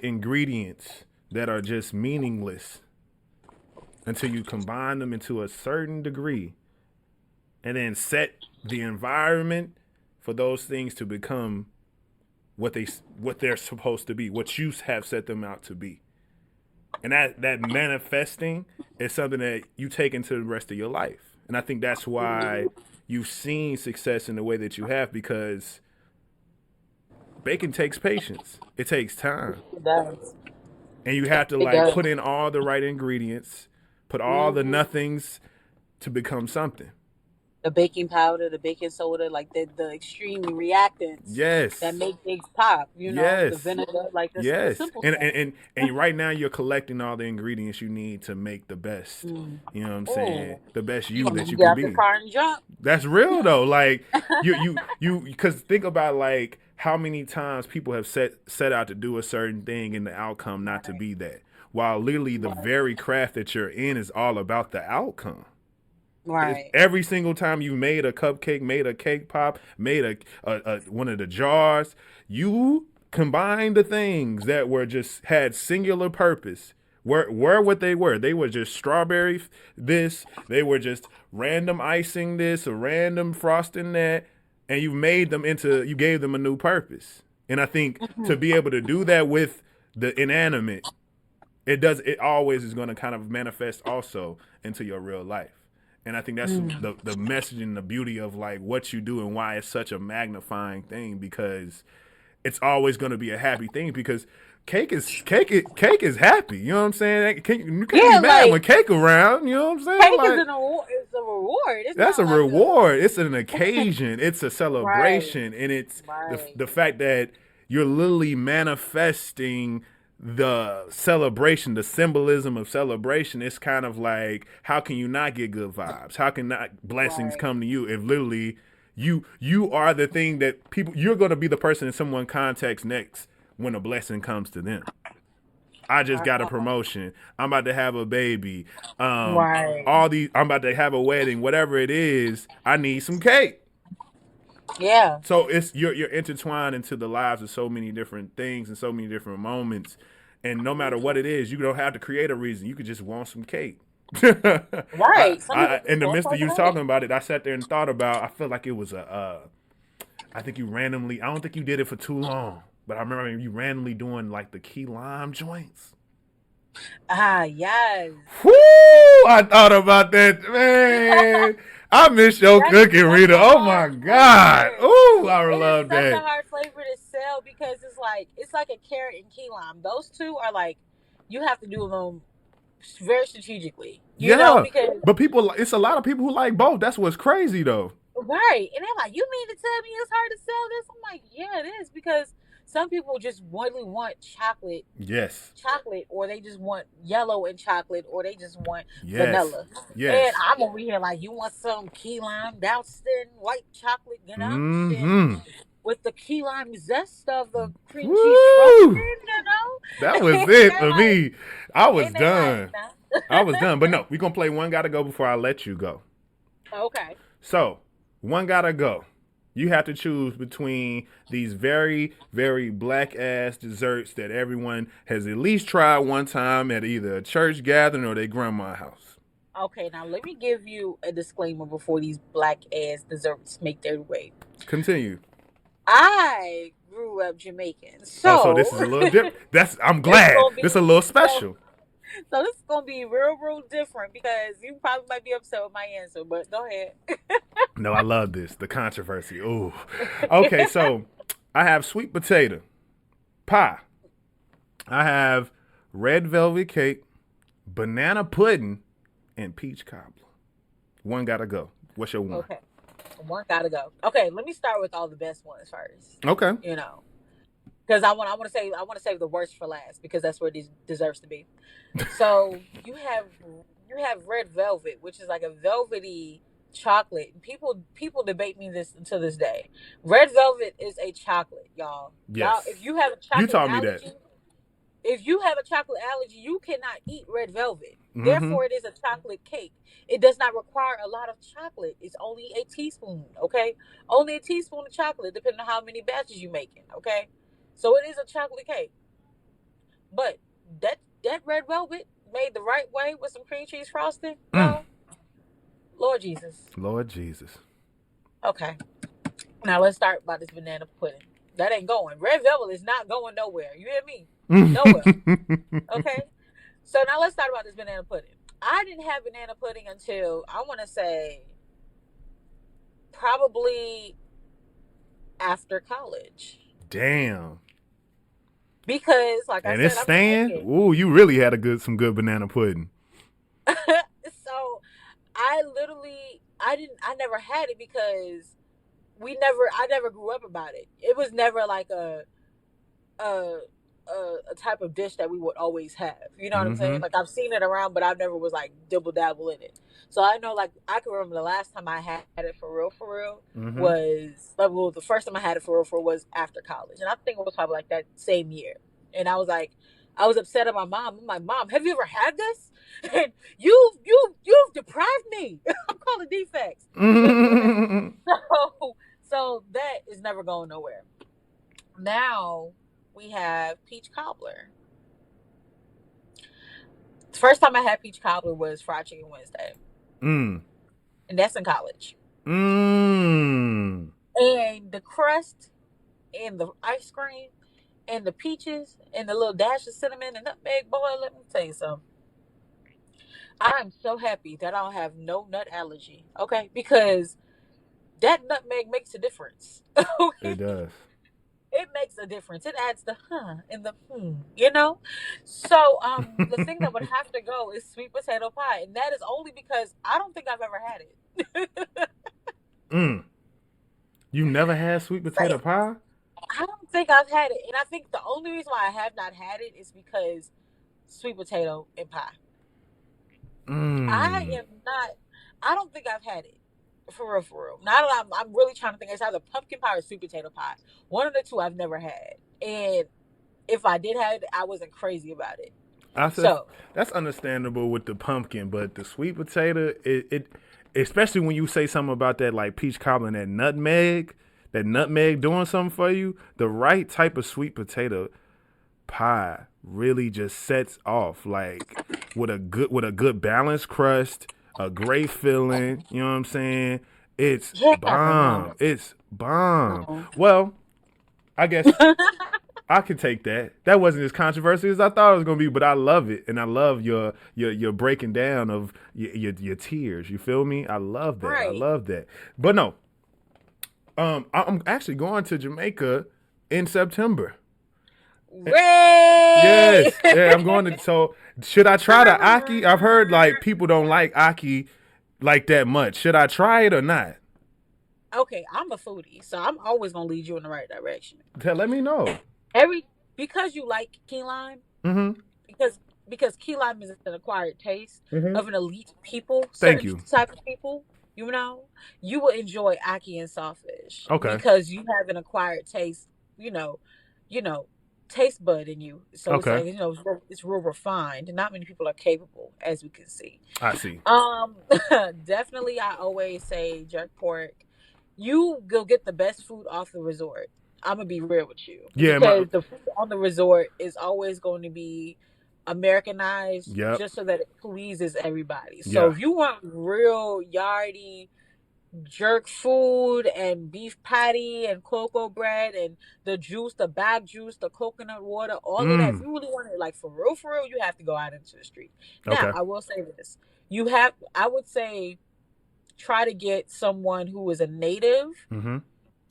Speaker 2: ingredients that are just meaningless until you combine them into a certain degree and then set the environment for those things to become what they're supposed to be, what you have set them out to be. And that manifesting is something that you take into the rest of your life. And I think that's why you've seen success in the way that you have, because baking takes patience. It takes time.
Speaker 3: It does.
Speaker 2: And you have to
Speaker 3: It
Speaker 2: like
Speaker 3: does.
Speaker 2: put in all the right ingredients, put all the nothings to become something.
Speaker 3: The baking powder, the baking soda, like the extreme reactants
Speaker 2: Yes.
Speaker 3: that make things pop, you know,
Speaker 2: Yes.
Speaker 3: the vinegar, like the
Speaker 2: Yes.
Speaker 3: simple
Speaker 2: And,
Speaker 3: stuff.
Speaker 2: and right now you're collecting all the ingredients you need to make the best. You know what I'm saying? The best you that you
Speaker 3: get
Speaker 2: can
Speaker 3: out the
Speaker 2: be.
Speaker 3: car and jump.
Speaker 2: That's real though. Like you because think about like how many times people have set out to do a certain thing and the outcome not to be that. While literally the very craft that you're in is all about the outcome.
Speaker 3: Right.
Speaker 2: Every single time you made a cupcake, made a cake pop, made a one of the jars, you combined the things that were just had singular purpose. Were what they were. They were just strawberry this. They were just random icing this or random frosting that, and you gave them a new purpose. And I think to be able to do that with the inanimate, it always is going to kind of manifest also into your real life. And I think that's the message and the beauty of like what you do and why it's such a magnifying thing, because it's always going to be a happy thing, because cake is happy. You know what I'm saying? You can't be mad when cake around. You know what I'm saying?
Speaker 3: Cake
Speaker 2: like,
Speaker 3: is it's a reward.
Speaker 2: That's a reward. It's an occasion. It's a celebration.
Speaker 3: Right.
Speaker 2: And it's
Speaker 3: Right.
Speaker 2: the fact that you're literally manifesting the celebration, the symbolism of celebration. It's kind of like, how can you not get good vibes? How can not blessings come to you if literally you are the thing that you're going to be the person in someone contacts next when a blessing comes to them. I just got a promotion. I'm about to have a baby. I'm about to have a wedding. Whatever it is, I need some cake.
Speaker 3: Yeah.
Speaker 2: So it's you're intertwined into the lives of so many different things and so many different moments. And no matter what it is, you don't have to create a reason. You could just want some cake.
Speaker 3: Right.
Speaker 2: In the midst of you talking about it, I sat there and thought about, I feel like it was I think you randomly, I don't think you did it for too long, but I remember you randomly doing like the key lime joints.
Speaker 3: Yes.
Speaker 2: Whoo! I thought about that, man. I miss your cooking, Rita. Oh my God. Ooh, I love that.
Speaker 3: It's such a hard flavor to sell because it's like a carrot and key lime. Those two are like, you have to do them very strategically. You know, because
Speaker 2: but it's a lot of people who like both. That's what's crazy though.
Speaker 3: Right. And they're like, you mean to tell me it's hard to sell this? I'm like, yeah, it is, because some people just really want chocolate.
Speaker 2: Yes.
Speaker 3: Chocolate, or they just want yellow and chocolate, or they just want vanilla.
Speaker 2: Yes.
Speaker 3: And I'm over here like, you want some key lime doused in white chocolate, you know?
Speaker 2: Mm-hmm.
Speaker 3: With the key lime zest of the cream cheese frosting, you know?
Speaker 2: That was it for me. I was done. I was done. But no, we're going to play One Gotta Go before I let you go.
Speaker 3: Okay.
Speaker 2: So, One Gotta Go. You have to choose between these very, very black-ass desserts that everyone has at least tried one time at either a church gathering or their grandma's house.
Speaker 3: Okay, now let me give you a disclaimer before these black-ass desserts make their way.
Speaker 2: Continue.
Speaker 3: I grew up Jamaican, so
Speaker 2: this is a little different. I'm glad. This is a little special.
Speaker 3: So this is gonna be real different, because you probably might be upset with my answer, but go ahead.
Speaker 2: No, I love this. The controversy. Ooh. Okay, so I have sweet potato pie. I have red velvet cake, banana pudding, and peach cobbler. One gotta go. What's your one?
Speaker 3: Okay. One gotta go. Okay, let me start with all the best ones first.
Speaker 2: Okay.
Speaker 3: You know, because I want to save the worst for last because that's where it deserves to be. So you have red velvet, which is like a velvety chocolate. People debate me this to this day. Red velvet is a chocolate, y'all. Y'all,
Speaker 2: Yes.
Speaker 3: if you have a
Speaker 2: You
Speaker 3: chocolate
Speaker 2: taught me that.
Speaker 3: allergy, you cannot eat red velvet.
Speaker 2: Mm-hmm.
Speaker 3: Therefore, it is a chocolate cake. It does not require a lot of chocolate. It's only a teaspoon, okay? Only a teaspoon of chocolate, depending on how many batches you making, okay? So it is a chocolate cake. But that red velvet made the right way with some cream cheese frosting, y'all. Lord Jesus.
Speaker 2: Lord Jesus.
Speaker 3: Okay. Now let's start about this banana pudding. That ain't going. Red velvet is not going nowhere. You hear me? Nowhere. Okay. So now let's start about this banana pudding. I didn't have banana pudding until I want to say probably after college.
Speaker 2: Damn.
Speaker 3: Because like
Speaker 2: And
Speaker 3: I
Speaker 2: it's
Speaker 3: said, I'm
Speaker 2: staying.
Speaker 3: Jamaican.
Speaker 2: Ooh, you really had some good banana pudding.
Speaker 3: So I never had it because I never grew up about it. It was never like a a type of dish that we would always have. You know what I'm saying? Like I've seen it around, but I never was like dibble dabble in it. So I know, like I can remember the last time I had it for real was well, the first time I had it for real was after college, and I think it was probably like that same year. And I was like, I was upset at my mom. I'm like, Mom, have you ever had this? And you've deprived me. I'm calling defects. So that is never going nowhere. Now we have peach cobbler. The first time I had peach cobbler was fried chicken Wednesday. And that's in college. And the crust and the ice cream and the peaches and the little dash of cinnamon and nutmeg, boy, let me tell you something. I'm so happy that I don't have no nut allergy. Okay? Because that nutmeg makes a difference. Okay?
Speaker 2: It does.
Speaker 3: It makes a difference. It adds the and the you know? So the thing that would have to go is sweet potato pie. And that is only because I don't think I've ever had it.
Speaker 2: You never had sweet potato pie?
Speaker 3: I don't think I've had it. And I think the only reason why I have not had it is because sweet potato and pie. I don't think I've had it. For real. Now that I'm really trying to think, it's either pumpkin pie or sweet potato pie. One of the two I've never had. And if I did have it, I wasn't crazy about it.
Speaker 2: That's understandable with the pumpkin, but the sweet potato, it especially when you say something about that like peach cobbler and that nutmeg doing something for you, the right type of sweet potato pie really just sets off like with a good balanced crust, a great filling, you know what I'm saying? It's bomb. It's bomb. Well, I guess I can take that. That wasn't as controversial as I thought it was gonna be, but I love it, and I love your breaking down of your tears. You feel me? I love that. Right. I love that. But no, I'm actually going to Jamaica in September.
Speaker 3: Ray!
Speaker 2: Yes, yeah, I'm going to. So should I try the ackee? I've heard like people don't like ackee like that much. Should I try it or not?
Speaker 3: Okay, I'm a foodie, so I'm always gonna lead you in the right direction.
Speaker 2: Let me know.
Speaker 3: Because you like key lime, because key lime is an acquired taste of an elite people.
Speaker 2: Thank you.
Speaker 3: Type of people, you know, you will enjoy ackee and sawfish.
Speaker 2: Okay.
Speaker 3: Because you have an acquired taste, you know, taste bud in you. So
Speaker 2: okay.
Speaker 3: It's like, it's real refined. Not many people are capable, as we can see.
Speaker 2: I see.
Speaker 3: Definitely, I always say jerk pork. You go get the best food off the resort. I'm gonna be real with you.
Speaker 2: Yeah,
Speaker 3: because the food on the resort is always going to be Americanized, just so that it pleases everybody. So if you want real yardy jerk food and beef patty and cocoa bread and the juice, the bag juice, the coconut water, all of that. If you really want it like for real, you have to go out into the street. Now, I will say this. I would say try to get someone who is a native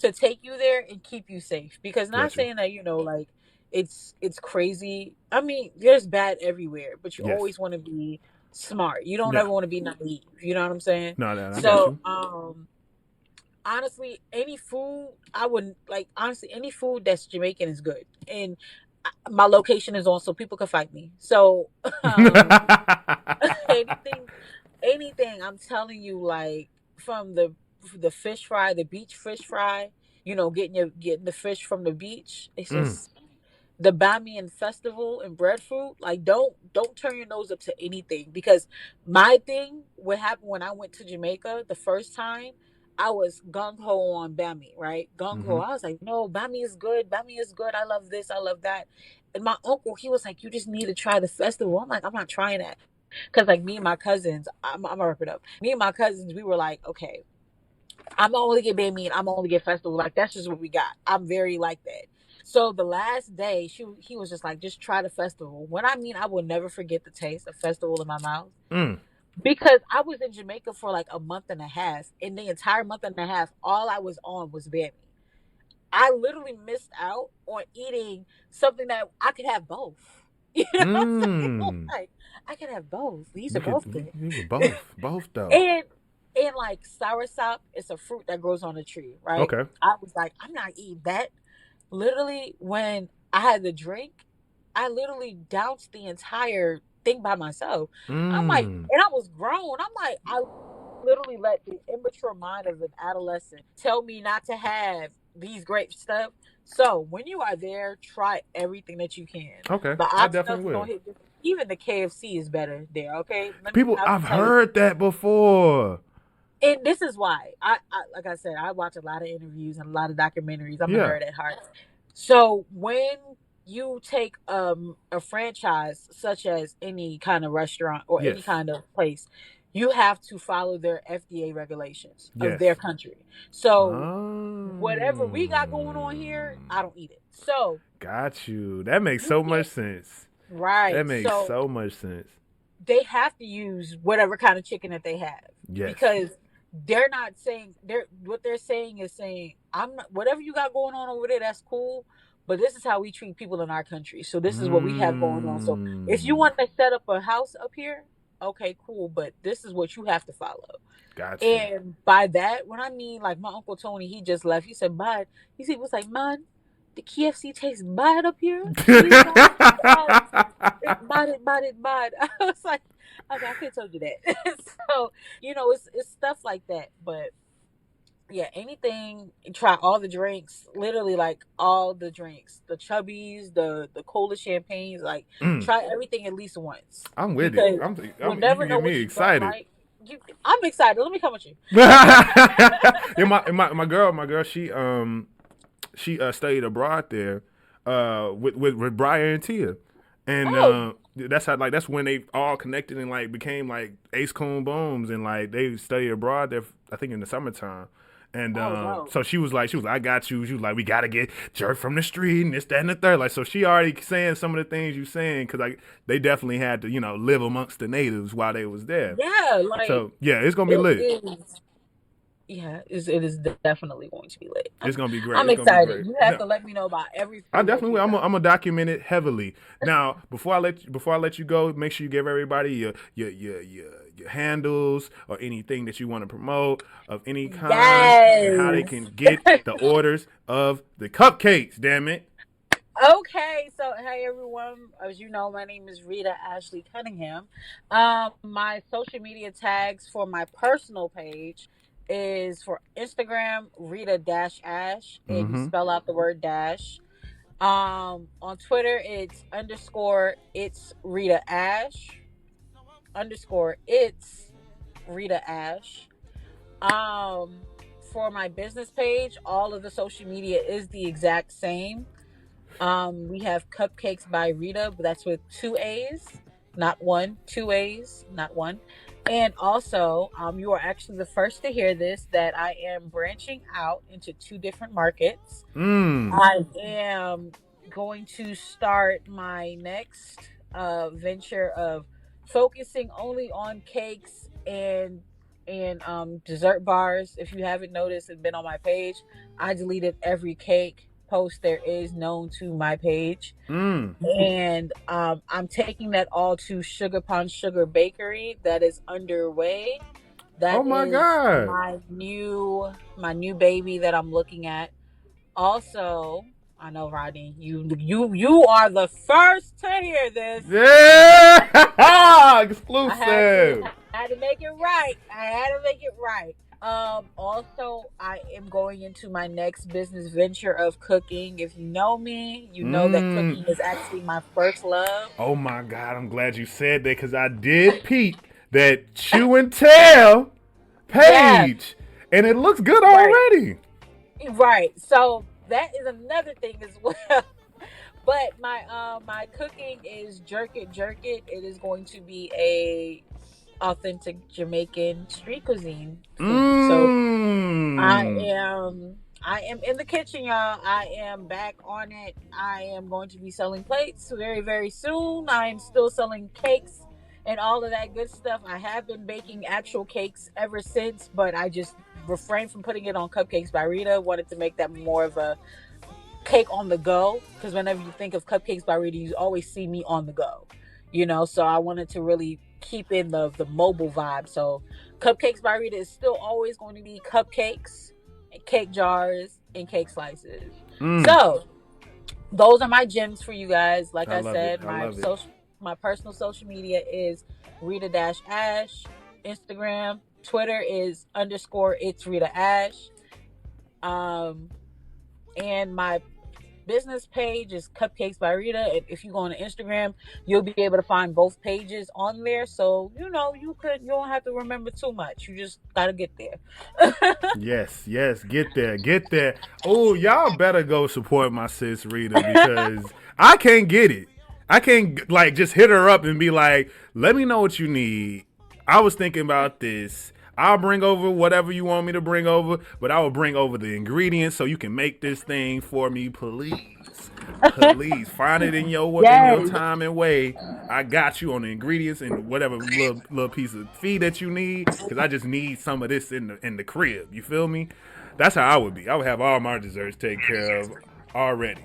Speaker 3: to take you there and keep you safe. Because not saying that, like it's crazy. I mean, there's bad everywhere, but you always want to be smart. You don't ever want to be naive. You know what I'm saying?
Speaker 2: No.
Speaker 3: So, honestly, any food I wouldn't like. Honestly, any food that's Jamaican is good, and my location is on, so people can find me. So anything, anything. I'm telling you, like from the fish fry, the beach fish fry. You know, getting the fish from the beach. It's
Speaker 2: Mm,
Speaker 3: just the Bamiyan festival and breadfruit. Like, don't turn your nose up to anything, because my thing, what happened when I went to Jamaica the first time, I was gung ho on Bami, right? Gung ho.
Speaker 2: mm-hmm.
Speaker 3: I was like, no, Bami is good. Bami is good. I love this. I love that. And my uncle, he was like, you just need to try the festival. I'm like, I'm not trying that. Cause like me and my cousins, I'm gonna wrap it up. Me and my cousins, we were like, okay, I'm only get banh mi. I'm only get festival. Like that's just what we got. I'm very like that. So the last day, he was just like, just try the festival. When I mean, I will never forget the taste of festival in my mouth,
Speaker 2: Mm.
Speaker 3: because I was in Jamaica for like a month and a half. In the entire month and a half, all I was on was banh mi. I literally missed out on eating something that I could have both. You know what I'm saying?
Speaker 2: Mm.
Speaker 3: Like I could have both. These
Speaker 2: You
Speaker 3: are
Speaker 2: could
Speaker 3: both good.
Speaker 2: you could both though.
Speaker 3: And like soursop, it's a fruit that grows on a tree, right?
Speaker 2: Okay.
Speaker 3: I was like, I'm not eating that. Literally, when I had the drink, I literally doused the entire thing by myself. I'm like,
Speaker 2: Mm.
Speaker 3: and I was grown. I'm like, I literally let the immature mind of an adolescent tell me not to have these great stuff. So when you are there, try everything that you can.
Speaker 2: Okay.
Speaker 3: The
Speaker 2: I
Speaker 3: oxtails
Speaker 2: definitely
Speaker 3: is
Speaker 2: will.
Speaker 3: gonna hit. Even the KFC is better there. Okay,
Speaker 2: People,
Speaker 3: I'm
Speaker 2: I've
Speaker 3: telling you.
Speaker 2: heard that before.
Speaker 3: And this is why I like I said, I watch a lot of interviews and a lot of documentaries. I'm a
Speaker 2: Yeah.
Speaker 3: nerd at heart. So when you take a franchise such as any kind of restaurant or any
Speaker 2: Yes.
Speaker 3: kind of place, you have to follow their FDA regulations of
Speaker 2: Yes.
Speaker 3: their country. So whatever we got going on here,
Speaker 2: Oh.
Speaker 3: I don't eat it. So
Speaker 2: Got you. That makes
Speaker 3: you
Speaker 2: so
Speaker 3: can't,
Speaker 2: much sense.
Speaker 3: right.
Speaker 2: That makes
Speaker 3: So
Speaker 2: so much sense.
Speaker 3: they have to use whatever kind of chicken that they have,
Speaker 2: Yes.
Speaker 3: because they're not saying what they're saying is saying, I'm not, whatever you got going on over there, that's cool, but this is how we treat people in our country, so this is what we have going on. So if you
Speaker 2: Mm.
Speaker 3: want to set up a house up here, okay, cool, but this is what you have to follow.
Speaker 2: Got you.
Speaker 3: And by that, when I mean, like my Uncle Tony, he just left. He said, "Bud," he was like, "Man, the KFC tastes bad up here. We got it's bad. I was like, okay, I could have told you that. So, it's stuff like that. But yeah, anything, try all the drinks, literally like all the drinks, the chubbies, the cola champagnes, like
Speaker 2: Mm.
Speaker 3: try everything at least once.
Speaker 2: I'm with
Speaker 3: Because
Speaker 2: it.
Speaker 3: you'll
Speaker 2: You
Speaker 3: never
Speaker 2: can
Speaker 3: know
Speaker 2: get me
Speaker 3: what you don't
Speaker 2: excited.
Speaker 3: like. I'm excited. Let me come with you.
Speaker 2: Yeah, my girl, she studied abroad there, with Brian and Tia, and
Speaker 3: Oh,
Speaker 2: that's when they all connected and like became like Ace Coon Booms, and like they studied abroad there, I think in the summertime. And
Speaker 3: oh, no.
Speaker 2: so she was like, I got you. She was like, we gotta get jerk from the street and this, that, and the third. Like, so she already saying some of the things you saying, because like they definitely had to, live amongst the natives while they was there.
Speaker 3: Yeah, like
Speaker 2: So yeah, it's gonna be
Speaker 3: it
Speaker 2: lit.
Speaker 3: is. Yeah, it is definitely going to be lit.
Speaker 2: It's gonna be great.
Speaker 3: I'm
Speaker 2: It's gonna be
Speaker 3: excited.
Speaker 2: great.
Speaker 3: You have
Speaker 2: No,
Speaker 3: to let me know about every
Speaker 2: I
Speaker 3: food that
Speaker 2: definitely
Speaker 3: you
Speaker 2: will.
Speaker 3: got.
Speaker 2: I'm gonna document it heavily. Now, before I let you go, make sure you give everybody your handles or anything that you want to promote of any kind, and how they
Speaker 3: Yes.
Speaker 2: can get the orders of the cupcakes. Damn it.
Speaker 3: Okay, so hey everyone, as you know, my name is Rita-Ashley Cunningham. My social media tags for my personal page is for Instagram Rita-Ash, and you
Speaker 2: Mm-hmm.
Speaker 3: spell out the word dash. On Twitter it's underscore it's Rita Ash underscore it's Rita Ash. Um, for my business page, all of the social media is the exact same. We have Cupcakes by Rita, but that's with two A's, not one. Two A's, not one. And also, you are actually the first to hear this, that I am branching out into two different markets.
Speaker 2: Mm.
Speaker 3: I am going to start my next venture of focusing only on cakes and dessert bars. If you haven't noticed and been on my page, I deleted every cake post there is known to my page.
Speaker 2: Mm.
Speaker 3: And I'm taking that all to Sugar Pond Sugar Bakery. That is underway. That
Speaker 2: Oh my
Speaker 3: is
Speaker 2: God.
Speaker 3: my new baby that I'm looking at. Also, I know, Rodney, you are the first to hear this.
Speaker 2: Yeah. Exclusive.
Speaker 3: I had to make it right. I had to make it right. Also, I am going into my next business venture of cooking. If you know me, you know that
Speaker 2: Mm.
Speaker 3: cooking is actually my first love.
Speaker 2: Oh my God, I'm glad you said that because I did peep that Chew and Tell
Speaker 3: Yeah,
Speaker 2: page, and it looks good
Speaker 3: right,
Speaker 2: already.
Speaker 3: right. So that is another thing as well. But my cooking is jerk it, jerk it. It is going to be a authentic Jamaican street cuisine thing. So I
Speaker 2: Mmm.
Speaker 3: am I am in the kitchen, y'all. I am back on it. I am going to be selling plates very, very soon. I am still selling cakes and all of that good stuff. I have been baking actual cakes ever since, but I just refrained from putting it on Cupcakes by Rita. Wanted to make that more of a cake on the go, because whenever you think of Cupcakes by Rita, you always see me on the go, so I wanted to really keep in the mobile vibe. So Cupcakes by Rita is still always going to be cupcakes and cake jars and cake slices.
Speaker 2: Mm.
Speaker 3: So those are my gems for you guys. Like
Speaker 2: I
Speaker 3: I
Speaker 2: love it.
Speaker 3: said,
Speaker 2: I love it.
Speaker 3: my personal social media is Rita-Ash. Instagram, Twitter is _ it's Rita Ash. And my business page is Cupcakes by Rita. And if you go on Instagram, you'll be able to find both pages on there. So you don't have to remember too much. You just gotta get there.
Speaker 2: Yes, yes, get there, get there. Oh, y'all better go support my sis Rita because I can't get it. I can't like just hit her up and be like, "Let me know what you need." I was thinking about this. I'll bring over whatever you want me to bring over, but I will bring over the ingredients so you can make this thing for me, please. Please find it in your
Speaker 3: Yes.
Speaker 2: time and way. I got you on the ingredients and whatever little piece of feed that you need, because I just need some of this in the crib. You feel me? That's how I would be. I would have all my desserts taken care of already.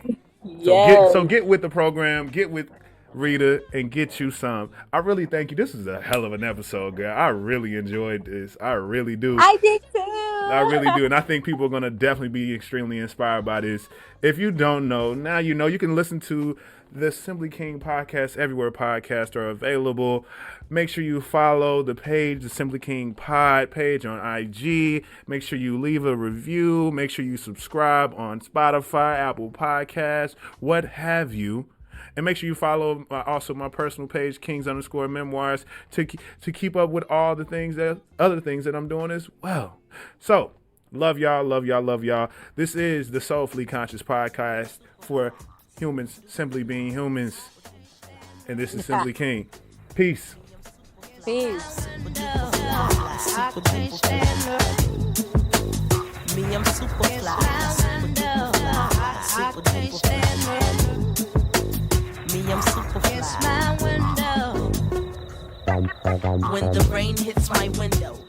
Speaker 2: So
Speaker 3: Yes.
Speaker 2: get with the program, get with Rita, and get you some. I really thank you. This is a hell of an episode, girl. I really enjoyed this. I really do.
Speaker 3: I did
Speaker 2: I really
Speaker 3: too.
Speaker 2: do. And I think people are going to definitely be extremely inspired by this. If you don't know, now you know. You can listen to the Simply King podcast everywhere podcasts are available. Make sure you follow the page, the Simply King Pod page on IG. Make sure you leave a review. Make sure you subscribe on Spotify, Apple Podcasts, what have you. And make sure you follow also my personal page, Kings_Memoirs, to keep up with all the other things that I'm doing as well. So, love y'all, love y'all, love y'all. This is the Soulfully Conscious podcast for humans simply being humans. And this is Simply King. Peace.
Speaker 3: Peace.
Speaker 1: Me, I'm super fly. Super duper fly. Me, I'm super fly. When the rain hits my window,